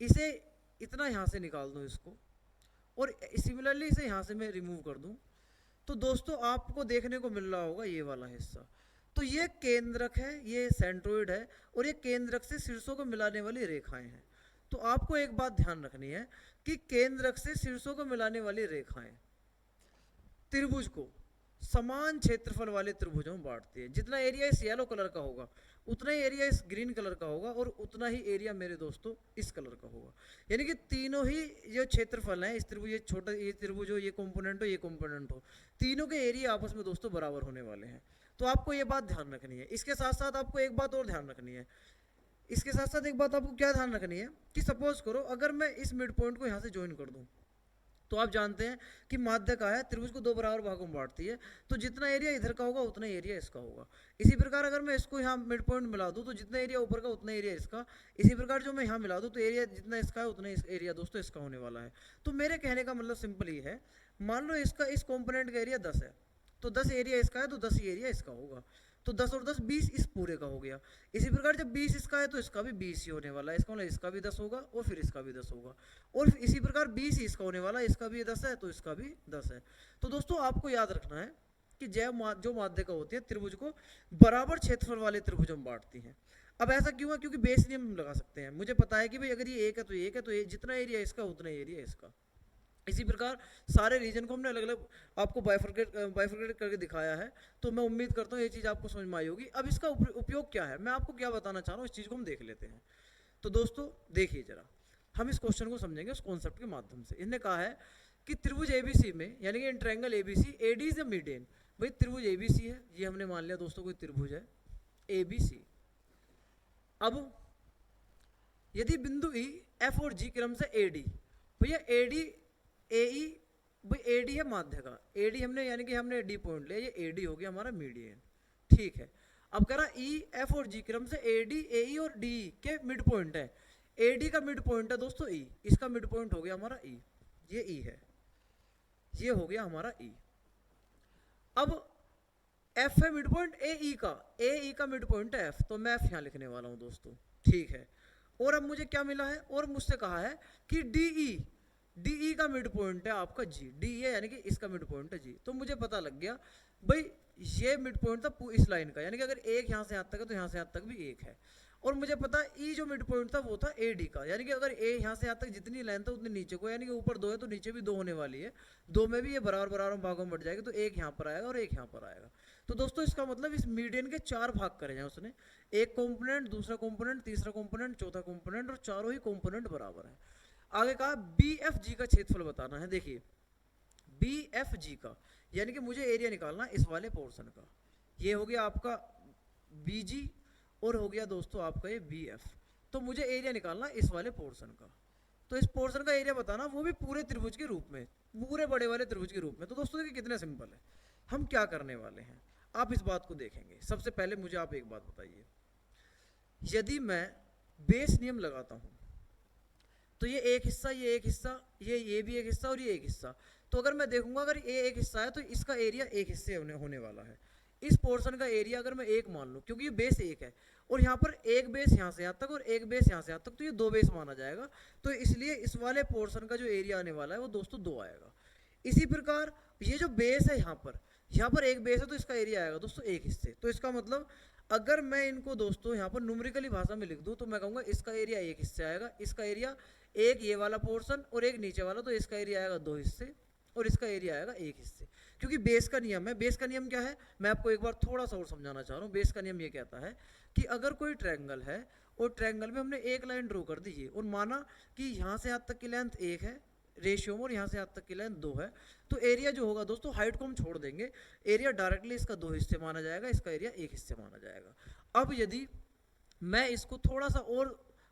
इसे इतना यहाँ से निकाल दूं इसको, और सिमिलरली इसे यहाँ से मैं रिमूव कर दूं, तो दोस्तों आपको देखने को मिल रहा होगा ये वाला हिस्सा। तो ये केंद्रक है, ये सेंट्रोइड है, और ये केंद्रक से शीर्षों को मिलाने वाली रेखाएं हैं। तो आपको एक बात ध्यान रखनी है कि केंद्रक से शीर्षों को मिलाने वाली रेखाएं त्रिभुज को समान क्षेत्रफल वाले त्रिभुजों में बांटती है। जितना एरिया इस येलो कलर का होगा उतना ही एरिया इस ग्रीन कलर का होगा, और उतना ही एरिया मेरे दोस्तों इस कलर का होगा। यानी कि तीनों ही जो क्षेत्रफल हैं इस त्रिभुज, ये छोटा ये त्रिभुज हो, ये कंपोनेंट हो, ये कंपोनेंट हो, तीनों के एरिया आपस में दोस्तों बराबर होने वाले हैं। तो आपको ये बात ध्यान रखनी है। इसके साथ साथ आपको एक बात और ध्यान रखनी है, इसके साथ साथ एक बात आपको क्या ध्यान रखनी है कि सपोज करो अगर मैं इस मिड पॉइंट को यहाँ से ज्वाइन कर दूँ, तो आप जानते हैं कि माध्य का है, त्रिभुज को दो बराबर भागों में बांटती है, तो जितना एरिया इधर का होगा उतना एरिया इसका होगा। इसी प्रकार अगर मैं इसको यहाँ मिड पॉइंट मिला दूँ तो जितना एरिया ऊपर का उतना एरिया इसका। इसी प्रकार जो मैं यहाँ मिला दूँ तो एरिया जितना इसका है उतना एरिया दोस्तों इसका होने वाला है। तो मेरे कहने का मतलब सिंपल ही है, मान लो इसका इस कॉम्पोनेंट का एरिया 10 है, तो 10 एरिया इसका है तो 10 ही एरिया इसका होगा। तो 10 और 10 20 इस पूरे का हो गया। इसी प्रकार जब 20 इसका है तो इसका भी 20 ही होने वाला है, इसका मतलब इसका भी 10 होगा और फिर इसका भी 10 होगा, और इसी प्रकार 20 ही इसका होने वाला है, इसका भी 10 है तो इसका भी 10 है। तो दोस्तों आपको याद रखना है कि जो माध्यिका होती है त्रिभुज को बराबर क्षेत्रफल वाले त्रिभुजों में बांटती हैं। अब ऐसा क्यों है? क्योंकि बेस नियम लगा सकते हैं। मुझे पता है कि भाई अगर ये एक है तो एक है, तो जितना एरिया इसका उतना एरिया इसका। इसी प्रकार सारे रीजन को हमने अलग अलग आपको बाइफरकेट करके दिखाया है। तो मैं उम्मीद करता हूँ ये चीज़ आपको समझ में आई होगी। अब इसका उपयोग क्या है, मैं आपको क्या बताना चाह रहा हूँ, इस चीज़ को हम देख लेते हैं। तो दोस्तों देखिए जरा, हम इस क्वेश्चन को समझेंगे उस कॉन्सेप्ट के माध्यम से। इन्हें कहा है कि त्रिभुज एबीसी में, यानी कि in triangle ABC, AD is the median. भाई त्रिभुज एबीसी है, ये हमने मान लिया दोस्तों कोई त्रिभुज है एबीसी। अब यदि बिंदु ई एफ और जी क्रम से एडी, भैया एडी एई, भाई एडी है माध्य का, एडी हमने यानी कि हमने डी पॉइंट लिया, ये एडी हो गया हमारा मीडियन, ठीक है। अब कह रहा ई एफ और जी क्रम से एडी एई और डी के मिड पॉइंट है। एडी का मिड पॉइंट है दोस्तों ई, इसका मिड पॉइंट हो गया हमारा ई, ये ई है, ये हो गया हमारा ई। अब एफ है मिड पॉइंट ए ई का, ए ई का मिड पॉइंट है एफ, तो मैं एफ यहां लिखने वाला हूं दोस्तों, ठीक है। और अब मुझे क्या मिला है, और मुझसे कहा है कि डीई, डीई का मिड पॉइंट है आपका जी, डी है यानी कि इसका मिड पॉइंट है जी। तो मुझे पता लग गया भाई ये मिड पॉइंट था इस लाइन का, यानी कि अगर एक यहाँ से यहाँ तक है तो यहाँ से यहाँ तक भी एक है। और मुझे पता है ई जो मिड पॉइंट था वो था ए डी का, यानी कि अगर ए यहाँ से यहाँ तक जितनी लेंथ है उतनी नीचे को, यानी कि ऊपर 2 है तो नीचे भी 2 होने वाली है, 2 में भी ये बराबर बराबर भागों में बढ़ जाएगी, तो एक यहाँ पर आएगा और एक यहाँ पर आएगा। तो दोस्तों इसका मतलब इस मीडियन के 4 भाग करे हैं उसने, एक कॉम्पोनेंट, दूसरा कॉम्पोनेंट, तीसरा कॉम्पोनेंट, चौथा कॉम्पोनेंट, और चारों ही कॉम्पोनेंट बराबर है। आगे कहा बी एफ जी का क्षेत्रफल बताना है। देखिए बी एफ जी का यानी कि मुझे एरिया निकालना है इस वाले पोर्शन का, ये हो गया आपका बी जी और हो गया दोस्तों आपका ये बी एफ। तो मुझे एरिया निकालना है इस वाले पोर्शन का, तो इस पोर्शन का एरिया बताना, वो भी पूरे त्रिभुज के रूप में, पूरे बड़े वाले त्रिभुज के रूप में। तो दोस्तों देखिए कितना सिंपल है, हम क्या करने वाले हैं आप इस बात को देखेंगे। सबसे पहले मुझे आप एक बात बताइए, यदि मैं बेस नियम लगाता हूं तो ये एक हिस्सा, ये एक हिस्सा, ये भी एक हिस्सा और ये एक हिस्सा। तो अगर मैं देखूंगा अगर ये एक हिस्सा है तो इसका एरिया एक हिस्से होने वाला है। इस पोर्शन का एरिया अगर मैं एक मान लूं, क्योंकि ये बेस एक है और यहाँ पर एक बेस यहाँ से यहाँ तक और एक बेस यहाँ से यहाँ तक, तो ये 2 बेस माना जाएगा। तो इसलिए इस वाले पोर्शन का जो एरिया आने वाला है वो दोस्तों 2 आएगा। इसी प्रकार ये जो बेस है यहाँ पर एक बेस है तो इसका एरिया आएगा दोस्तों एक हिस्से। तो इसका मतलब अगर मैं इनको दोस्तों यहाँ पर न्यूमेरिकली भाषा में लिख दूँ तो मैं कहूँगा इसका एरिया एक हिस्से आएगा, इसका एरिया एक ये वाला पोर्शन और एक नीचे वाला, तो इसका एरिया आएगा 2 हिस्से और इसका एरिया आएगा एक हिस्से। क्योंकि बेस का नियम है, बेस का नियम क्या है मैं आपको एक बार थोड़ा सा और समझाना चाह रहा हूँ। बेस का नियम ये कहता है कि अगर कोई ट्रायंगल है और ट्रायंगल में हमने एक लाइन ड्रॉ कर दी और माना कि यहाँ से यहाँ तक की लेंथ 1 है रेशियो में और यहाँ से यहाँ तक की लेंथ 2 है, तो एरिया जो होगा दोस्तों हाइट को हम छोड़ देंगे, एरिया डायरेक्टली इसका 2 हिस्से माना जाएगा, इसका एरिया एक हिस्से माना जाएगा। अब यदि मैं इसको थोड़ा सा और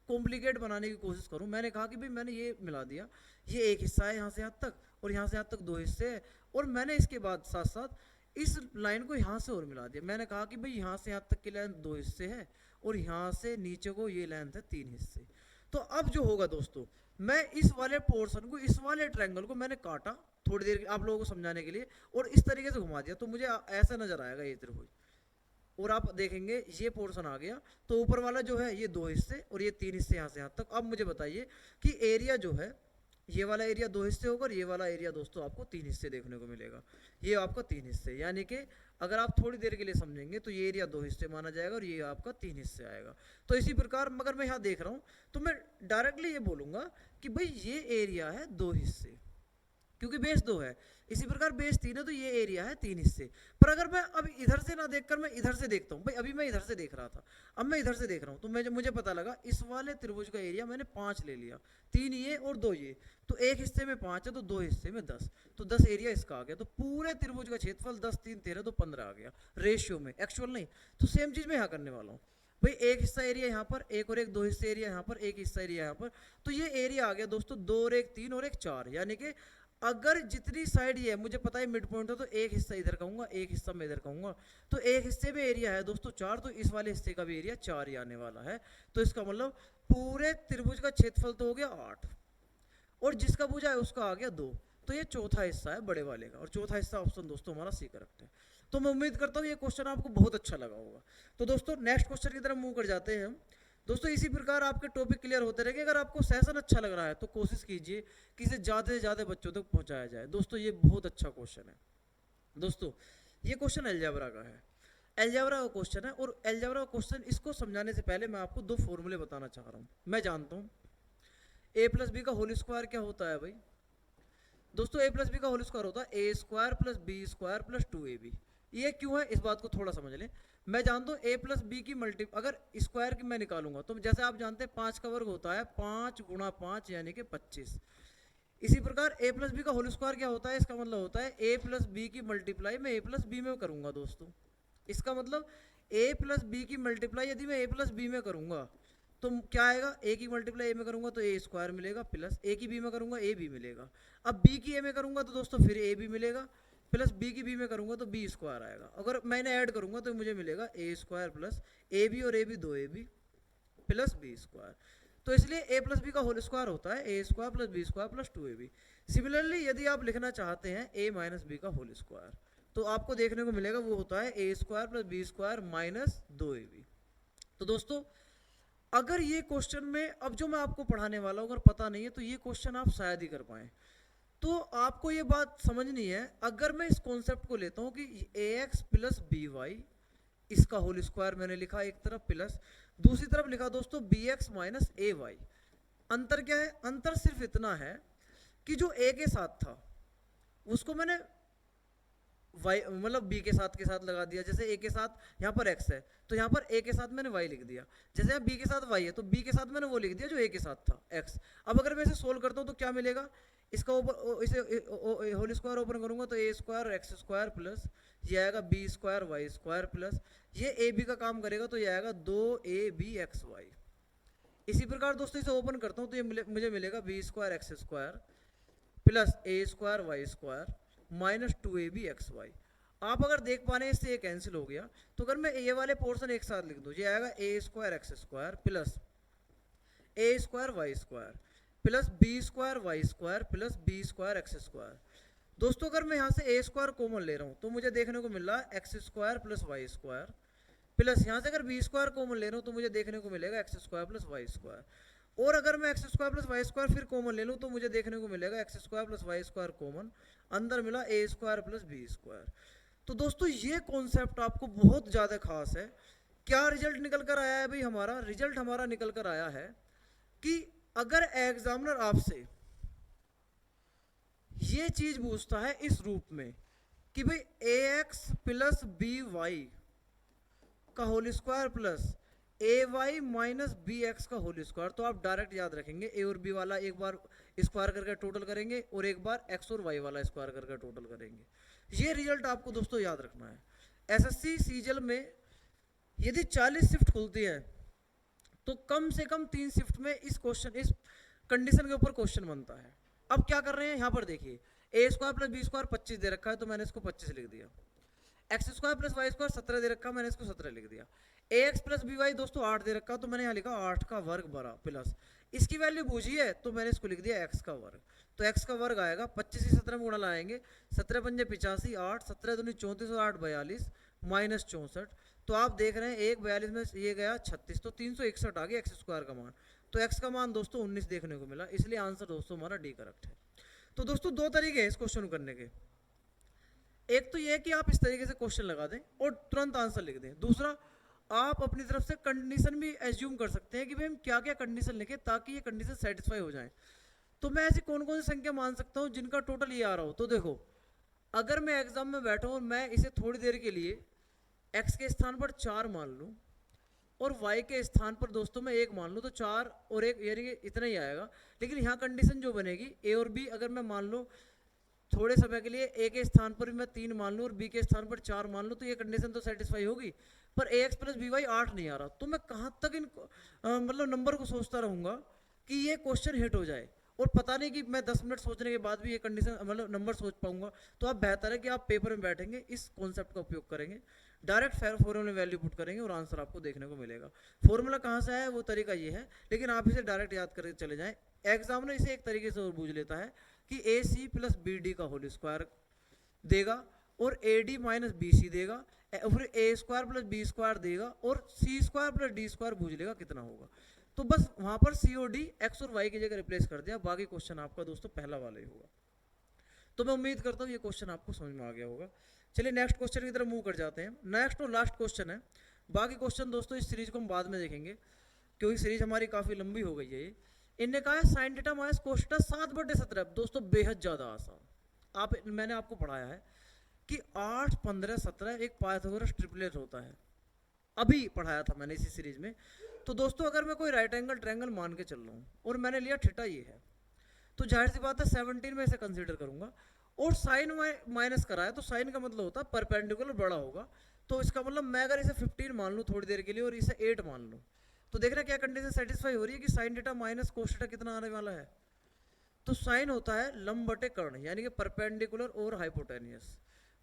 कॉम्प्लिकेट बनाने की कोशिश करूं, मैंने कहा कि भाई मैंने ये मिला दिया, ये एक हिस्सा है यहाँ से यहाँ तक और यहाँ से यहाँ तक 2 हिस्से है, और मैंने इसके बाद साथ साथ इस लाइन को यहाँ से और मिला दिया। मैंने कहा कि भाई यहाँ से यहाँ तक की लेंथ 2 हिस्से है और यहाँ से नीचे को ये लेंथ है 3 हिस्से। तो अब जो होगा दोस्तों, मैं इस वाले पोर्शन को, इस वाले ट्रायंगल को मैंने काटा थोड़ी देर आप लोगों को समझाने के लिए और इस तरीके से घुमा दिया, तो मुझे ऐसा नजर आएगा ये त्रिभुज, और आप देखेंगे ये पोर्शन आ गया। तो ऊपर वाला जो है ये 2 हिस्से और ये 3 हिस्से यहाँ से यहाँ तक। अब मुझे बताइए कि एरिया जो है ये वाला एरिया 2 हिस्से होकर ये वाला एरिया दोस्तों आपको 3 हिस्से देखने को मिलेगा। ये आपका 3 हिस्से, यानी कि अगर आप थोड़ी देर के लिए समझेंगे तो ये एरिया 2 हिस्से माना जाएगा और ये आपका 3 हिस्से आएगा। तो इसी प्रकार मगर मैं यहाँ देख रहा हूँ तो मैं डायरेक्टली ये बोलूँगा कि भाई ये एरिया है 2 हिस्से, क्योंकि बेस 2 है। इसी प्रकार बेस 3 है तो ये एरिया है 3 हिस्से। पर अगर मैं अब इधर से ना देखकर मैं इधर से देखता हूँ, भाई अभी मैं इधर से देख रहा था, अब मैं इधर से देख रहा हूँ, तो मुझे पता लगा इस वाले त्रिभुज का एरिया मैंने 5 ले लिया, 3 ये और 2 ये, तो एक हिस्से में 5 है तो 2 हिस्से में 10, तो 10 एरिया इसका आ गया। तो पूरे त्रिभुज का क्षेत्रफल 10 3 13 तो 15 आ गया रेशियो में, एक्चुअल नहीं। तो सेम चीज मैं यहाँ करने वाला हूँ, भाई एक हिस्सा एरिया यहाँ पर, एक और एक 2 हिस्से एरिया यहाँ पर, एक हिस्सा एरिया यहाँ पर, तो ये एरिया आ गया दोस्तों 2 और 1 3 और 1 4, यानी कि अगर जितनी साइड ये है मुझे पता है मिड पॉइंट है, तो एक हिस्सा इधर कहूंगा एक हिस्सा मैं इधर कहूंगा, तो एक हिस्से में एरिया है दोस्तों 4, तो इस वाले हिस्से का भी एरिया 4 ही आने वाला है। तो इसका मतलब पूरे त्रिभुज का क्षेत्रफल तो हो गया 8, और जिसका भुजा है उसका आ गया 2, तो ये चौथा हिस्सा है बड़े वाले का, और चौथा हिस्सा ऑप्शन दोस्तों हमारा सी करेक्ट है। तो मैं उम्मीद करता हूँ ये क्वेश्चन आपको बहुत अच्छा लगा होगा। तो दोस्तों नेक्स्ट क्वेश्चन की तरफ मूव कर जाते हैं हम। दोस्तों इसी प्रकार आपके टॉपिक क्लियर होते रहेंगे। अगर आपको सेशन अच्छा लग रहा है तो कोशिश कीजिए कि इसे ज़्यादा से ज़्यादा बच्चों तक पहुंचाया जाए। दोस्तों ये बहुत अच्छा क्वेश्चन है। दोस्तों ये क्वेश्चन अलजेब्रा का है, अलजेब्रा का क्वेश्चन है, और अलजेब्रा का क्वेश्चन इसको समझाने से पहले मैं आपको 2 फॉर्मूले बताना चाह रहा हूँ। मैं जानता हूँ ए प्लस बी का होल स्क्वायर क्या होता है भाई। दोस्तों ए प्लस बी का होल स्क्वायर होता है A square plus B square plus 2ab। ये क्यों है इस बात को थोड़ा समझ लें। मैं जानता हूँ ए प्लस बी की मल्टी अगर स्क्वायर की मैं निकालूंगा तो जैसे आप जानते हैं 5 का वर्ग होता है 5 गुणा 5 यानी कि 25। इसी प्रकार ए प्लस बी का होल स्क्वायर क्या होता है, इसका मतलब होता है ए प्लस बी की मल्टीप्लाई मैं ए प्लस बी में करूंगा दोस्तों। इसका मतलब ए प्लस बी की मल्टीप्लाई यदि मैं ए प्लस बी में करूंगा तो क्या आएगा, ए की मल्टीप्लाई ए में करूंगा तो ए स्क्वायर मिलेगा, प्लस ए की बी में करूंगा ए बी मिलेगा। अब बी की ए में करूंगा तो दोस्तों फिर ए बी मिलेगा, प्लस बी की बी में करूंगा तो बी स्क्वायर आएगा। अगर मैंने ऐड करूंगा तो मुझे मिलेगा A square plus A B और A B 2ab plus B square. तो इसलिए ए प्लस बी का होल स्क्वायर होता है A square plus B square plus 2ab। Similarly यदि आप लिखना चाहते हैं ए माइनस बी का होल स्क्वायर तो आपको देखने को मिलेगा वो होता है A square plus B square minus 2ab। तो दोस्तों अगर ये क्वेश्चन में अब जो मैं आपको पढ़ाने वाला हूँ अगर पता नहीं है तो ये क्वेश्चन आप शायद ही कर पाए। तो आपको ये बात समझनी है, अगर मैं इस कॉन्सेप्ट को लेता हूँ कि ए एक्स प्लस बी वाई इसका होल स्क्वायर मैंने लिखा एक तरफ, प्लस दूसरी तरफ लिखा दोस्तों बी एक्स माइनस ए वाई। अंतर क्या है, अंतर सिर्फ इतना है कि जो ए के साथ था उसको मैंने वाई मतलब बी के साथ लगा दिया। जैसे ए के साथ यहाँ पर एक्स है तो यहाँ पर ए के साथ मैंने वाई लिख दिया, जैसे यहाँ बी के साथ वाई है तो बी के साथ मैंने वो लिख दिया जो ए के साथ था एक्स। अब अगर मैं इसे सोल्व करता हूँ तो क्या मिलेगा, इसका ऊपर इसे होल स्क्वायर ओपन करूंगा तो A square X square plus ये आएगा B square Y square plus ये ए बी का काम करेगा तो ये आएगा 2ab(x,y). इसी प्रकार दोस्तों इसे ओपन करता हूँ तो ये मुझे मिलेगा B square X square plus A square Y square minus 2ab(x,y). आप अगर देख पा रहे हैं इससे ये कैंसिल हो गया, तो अगर मैं ये वाले पोर्शन एक साथ लिख दूँ ये आएगा A square X square plus A square Y square plus B square Y square plus B square X square. दोस्तों अगर मैं यहाँ से ए स्क्वायर कॉमन ले रहा हूँ तो मुझे देखने को मिल रहा है X square plus Y square plus यहाँ से अगर बी स्क्वायर कॉमन ले रहा हूँ तो मुझे देखने को मिलेगा X square plus Y square, और अगर मैं X square plus Y square फिर कॉमन ले लूँ तो मुझे देखने को मिलेगा X square plus Y square common, अंदर मिला A square plus B square. तो दोस्तों ये कॉन्सेप्ट आपको बहुत ज़्यादा खास है। क्या रिजल्ट निकल कर आया है भाई, हमारा रिजल्ट हमारा निकल कर आया है कि अगर एग्जामिनर आपसे ये चीज पूछता है इस रूप में कि भाई ए एक्स प्लस बी वाई का होल स्क्वायर प्लस ए वाई माइनस बी एक्स का होल स्क्वायर, तो आप डायरेक्ट याद रखेंगे ए और बी वाला एक बार स्क्वायर करके टोटल करेंगे और एक बार एक्स और वाई वाला स्क्वायर करके टोटल करेंगे। ये रिजल्ट आपको दोस्तों याद रखना है। एसएससी सीजीएल में यदि 40 शिफ्ट खुलती है तो कम से कम 3 शिफ्ट में इस कंडीशन के ऊपर क्वेश्चन बनता है। अब क्या कर रहे हैं यहाँ पर देखिए, A square plus B square 25 दे रखा है तो मैंने इसको 25 लिख दिया, X square plus Y square 17 दे रखा है मैंने इसको 17 लिख दिया, A X plus B Y दोस्तों 8 दे रखा तो मैंने यहाँ लिखा 8 का वर्ग बड़ा प्लस इसकी वैल्यू पूछी है तो मैंने इसको लिख दिया एक्स का वर्ग। तो एक्स का वर्ग आएगा 25 से 17 में गुणा लाएंगे, 17 पंजे 85, 8 17 दूनी 34 और 8 42 माइनस 64। तो आप देख रहे हैं 1 42 में ये गया 36 तो 361 आ गया एक्स स्क्वायर का मान। तो x का मान दोस्तों 19 देखने को मिला, इसलिए आंसर दोस्तों हमारा डी करेक्ट है। तो दोस्तों दो तरीके हैं इस क्वेश्चन को करने के, एक तो ये है कि आप इस तरीके से क्वेश्चन लगा दें और तुरंत आंसर लिख दें, दूसरा आप अपनी तरफ से कंडीशन भी एज्यूम कर सकते हैं कि भाई हम क्या क्या कंडीशन लिखें ताकि ये कंडीशन सेटिस्फाई हो जाए। तो मैं ऐसी कौन कौन सी संख्या मान सकता हूँ जिनका टोटल ये आ रहा हो। तो देखो, अगर मैं एग्जाम में बैठा हूँ और मैं इसे थोड़ी देर के लिए x के स्थान पर 4 मान लूँ और y के स्थान पर दोस्तों मैं 1 मान लूँ, तो 4 और 1 यानी कि इतना ही आएगा। लेकिन यहाँ कंडीशन जो बनेगी a और b, अगर मैं मान लो थोड़े समय के लिए a के स्थान पर भी मैं 3 मान लूँ और b के स्थान पर 4 मान लूँ, तो ये कंडीशन तो सेटिस्फाई होगी, पर ax प्लस by 8 नहीं आ रहा। तो मैं कहाँ तक इन मतलब नंबर को सोचता रहूँगा कि ये क्वेश्चन हिट हो जाए, और पता नहीं कि मैं 10 मिनट सोचने के बाद भी ये कंडीशन मतलब नंबर सोच पाऊंगा। तो आप बेहतर है कि आप पेपर में बैठेंगे, इस कॉन्सेप्ट का उपयोग करेंगे, डायरेक्ट फॉर्मूला में वैल्यू पुट करेंगे और आंसर आपको देखने को मिलेगा। फॉर्मूला कहाँ से आया वो तरीका ये है, लेकिन आप इसे डायरेक्ट याद करके चले जाएं। एग्जामिनर इसे एक तरीके से और पूछ लेता है कि A C plus B D का होल स्क्वायर देगा और A D minus B C देगा, फिर A square plus B square देगा और C square plus D square पूछ लेगा कितना होगा। तो बस वहां पर सी और डी एक्स और वाई की जगह रिप्लेस कर दिया, बाकी क्वेश्चन आपका दोस्तों पहला वाला ही होगा। तो मैं उम्मीद करता हूँ ये क्वेश्चन आपको समझ में आ गया होगा। चलिए नेक्स्ट क्वेश्चन की तरफ मूव कर जाते हैं। नेक्स्ट और लास्ट क्वेश्चन है, बाकी क्वेश्चन दोस्तों इस सीरीज को हम बाद में देखेंगे क्योंकि सीरीज हमारी काफी लंबी हो गई है ये। इनने कहा है sine theta minus cos theta 7/17। दोस्तों बेहद ज्यादा आसान, मैंने आपको पढ़ाया है कि 8, 15, 17 एक पाइथागोरस ट्रिपलेट होता है, अभी पढ़ाया था मैंने इसी सीरीज में। तो दोस्तों अगर मैं कोई राइट एंगल ट्रायंगल मान के चल रहा हूँ और मैंने लिया थीटा ये है, तो जाहिर सी बात है 17 में इसे कंसीडर करूंगा, और साइन माइनस कराया तो साइन का मतलब होता है परपेंडिकुलर बड़ा होगा। तो इसका मतलब मैं अगर इसे 15 मान लूँ थोड़ी देर के लिए और इसे 8 मान लूँ, तो देखना क्या कंडीशन सेटिस्फाई हो रही है कि sine theta minus cos theta कितना आने वाला है। तो साइन होता है लंब बटे कर्ण यानी कि परपेंडिकुलर और हाइपोटेनियस,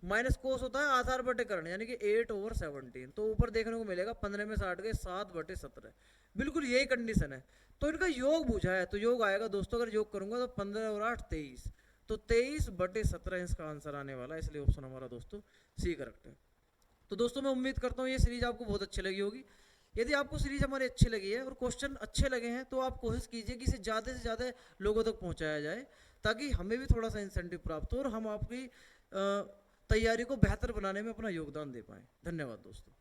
माइनस कोस होता है आधार बटे कर्ण यानी कि 8/17। तो ऊपर देखने को मिलेगा 15 में 60 गए 7/17, बिल्कुल यही कंडीशन है। तो इनका योग पूछा है, तो योग आएगा दोस्तों, अगर योग करूंगा तो 15 और 8 23, तो 23/17 इसका आंसर आने वाला है, इसलिए ऑप्शन हमारा दोस्तों सी करेक्ट है। तो दोस्तों मैं उम्मीद करता हूँ ये सीरीज आपको बहुत अच्छी लगी होगी। यदि आपको सीरीज हमारी अच्छी लगी है और क्वेश्चन अच्छे लगे हैं तो आप कोशिश कीजिए कि इसे ज़्यादा से ज़्यादा लोगों तक पहुँचाया जाए, ताकि हमें भी थोड़ा सा इंसेंटिव प्राप्त हो और हम आपकी तैयारी को बेहतर बनाने में अपना योगदान दे पाएँ। धन्यवाद दोस्तों।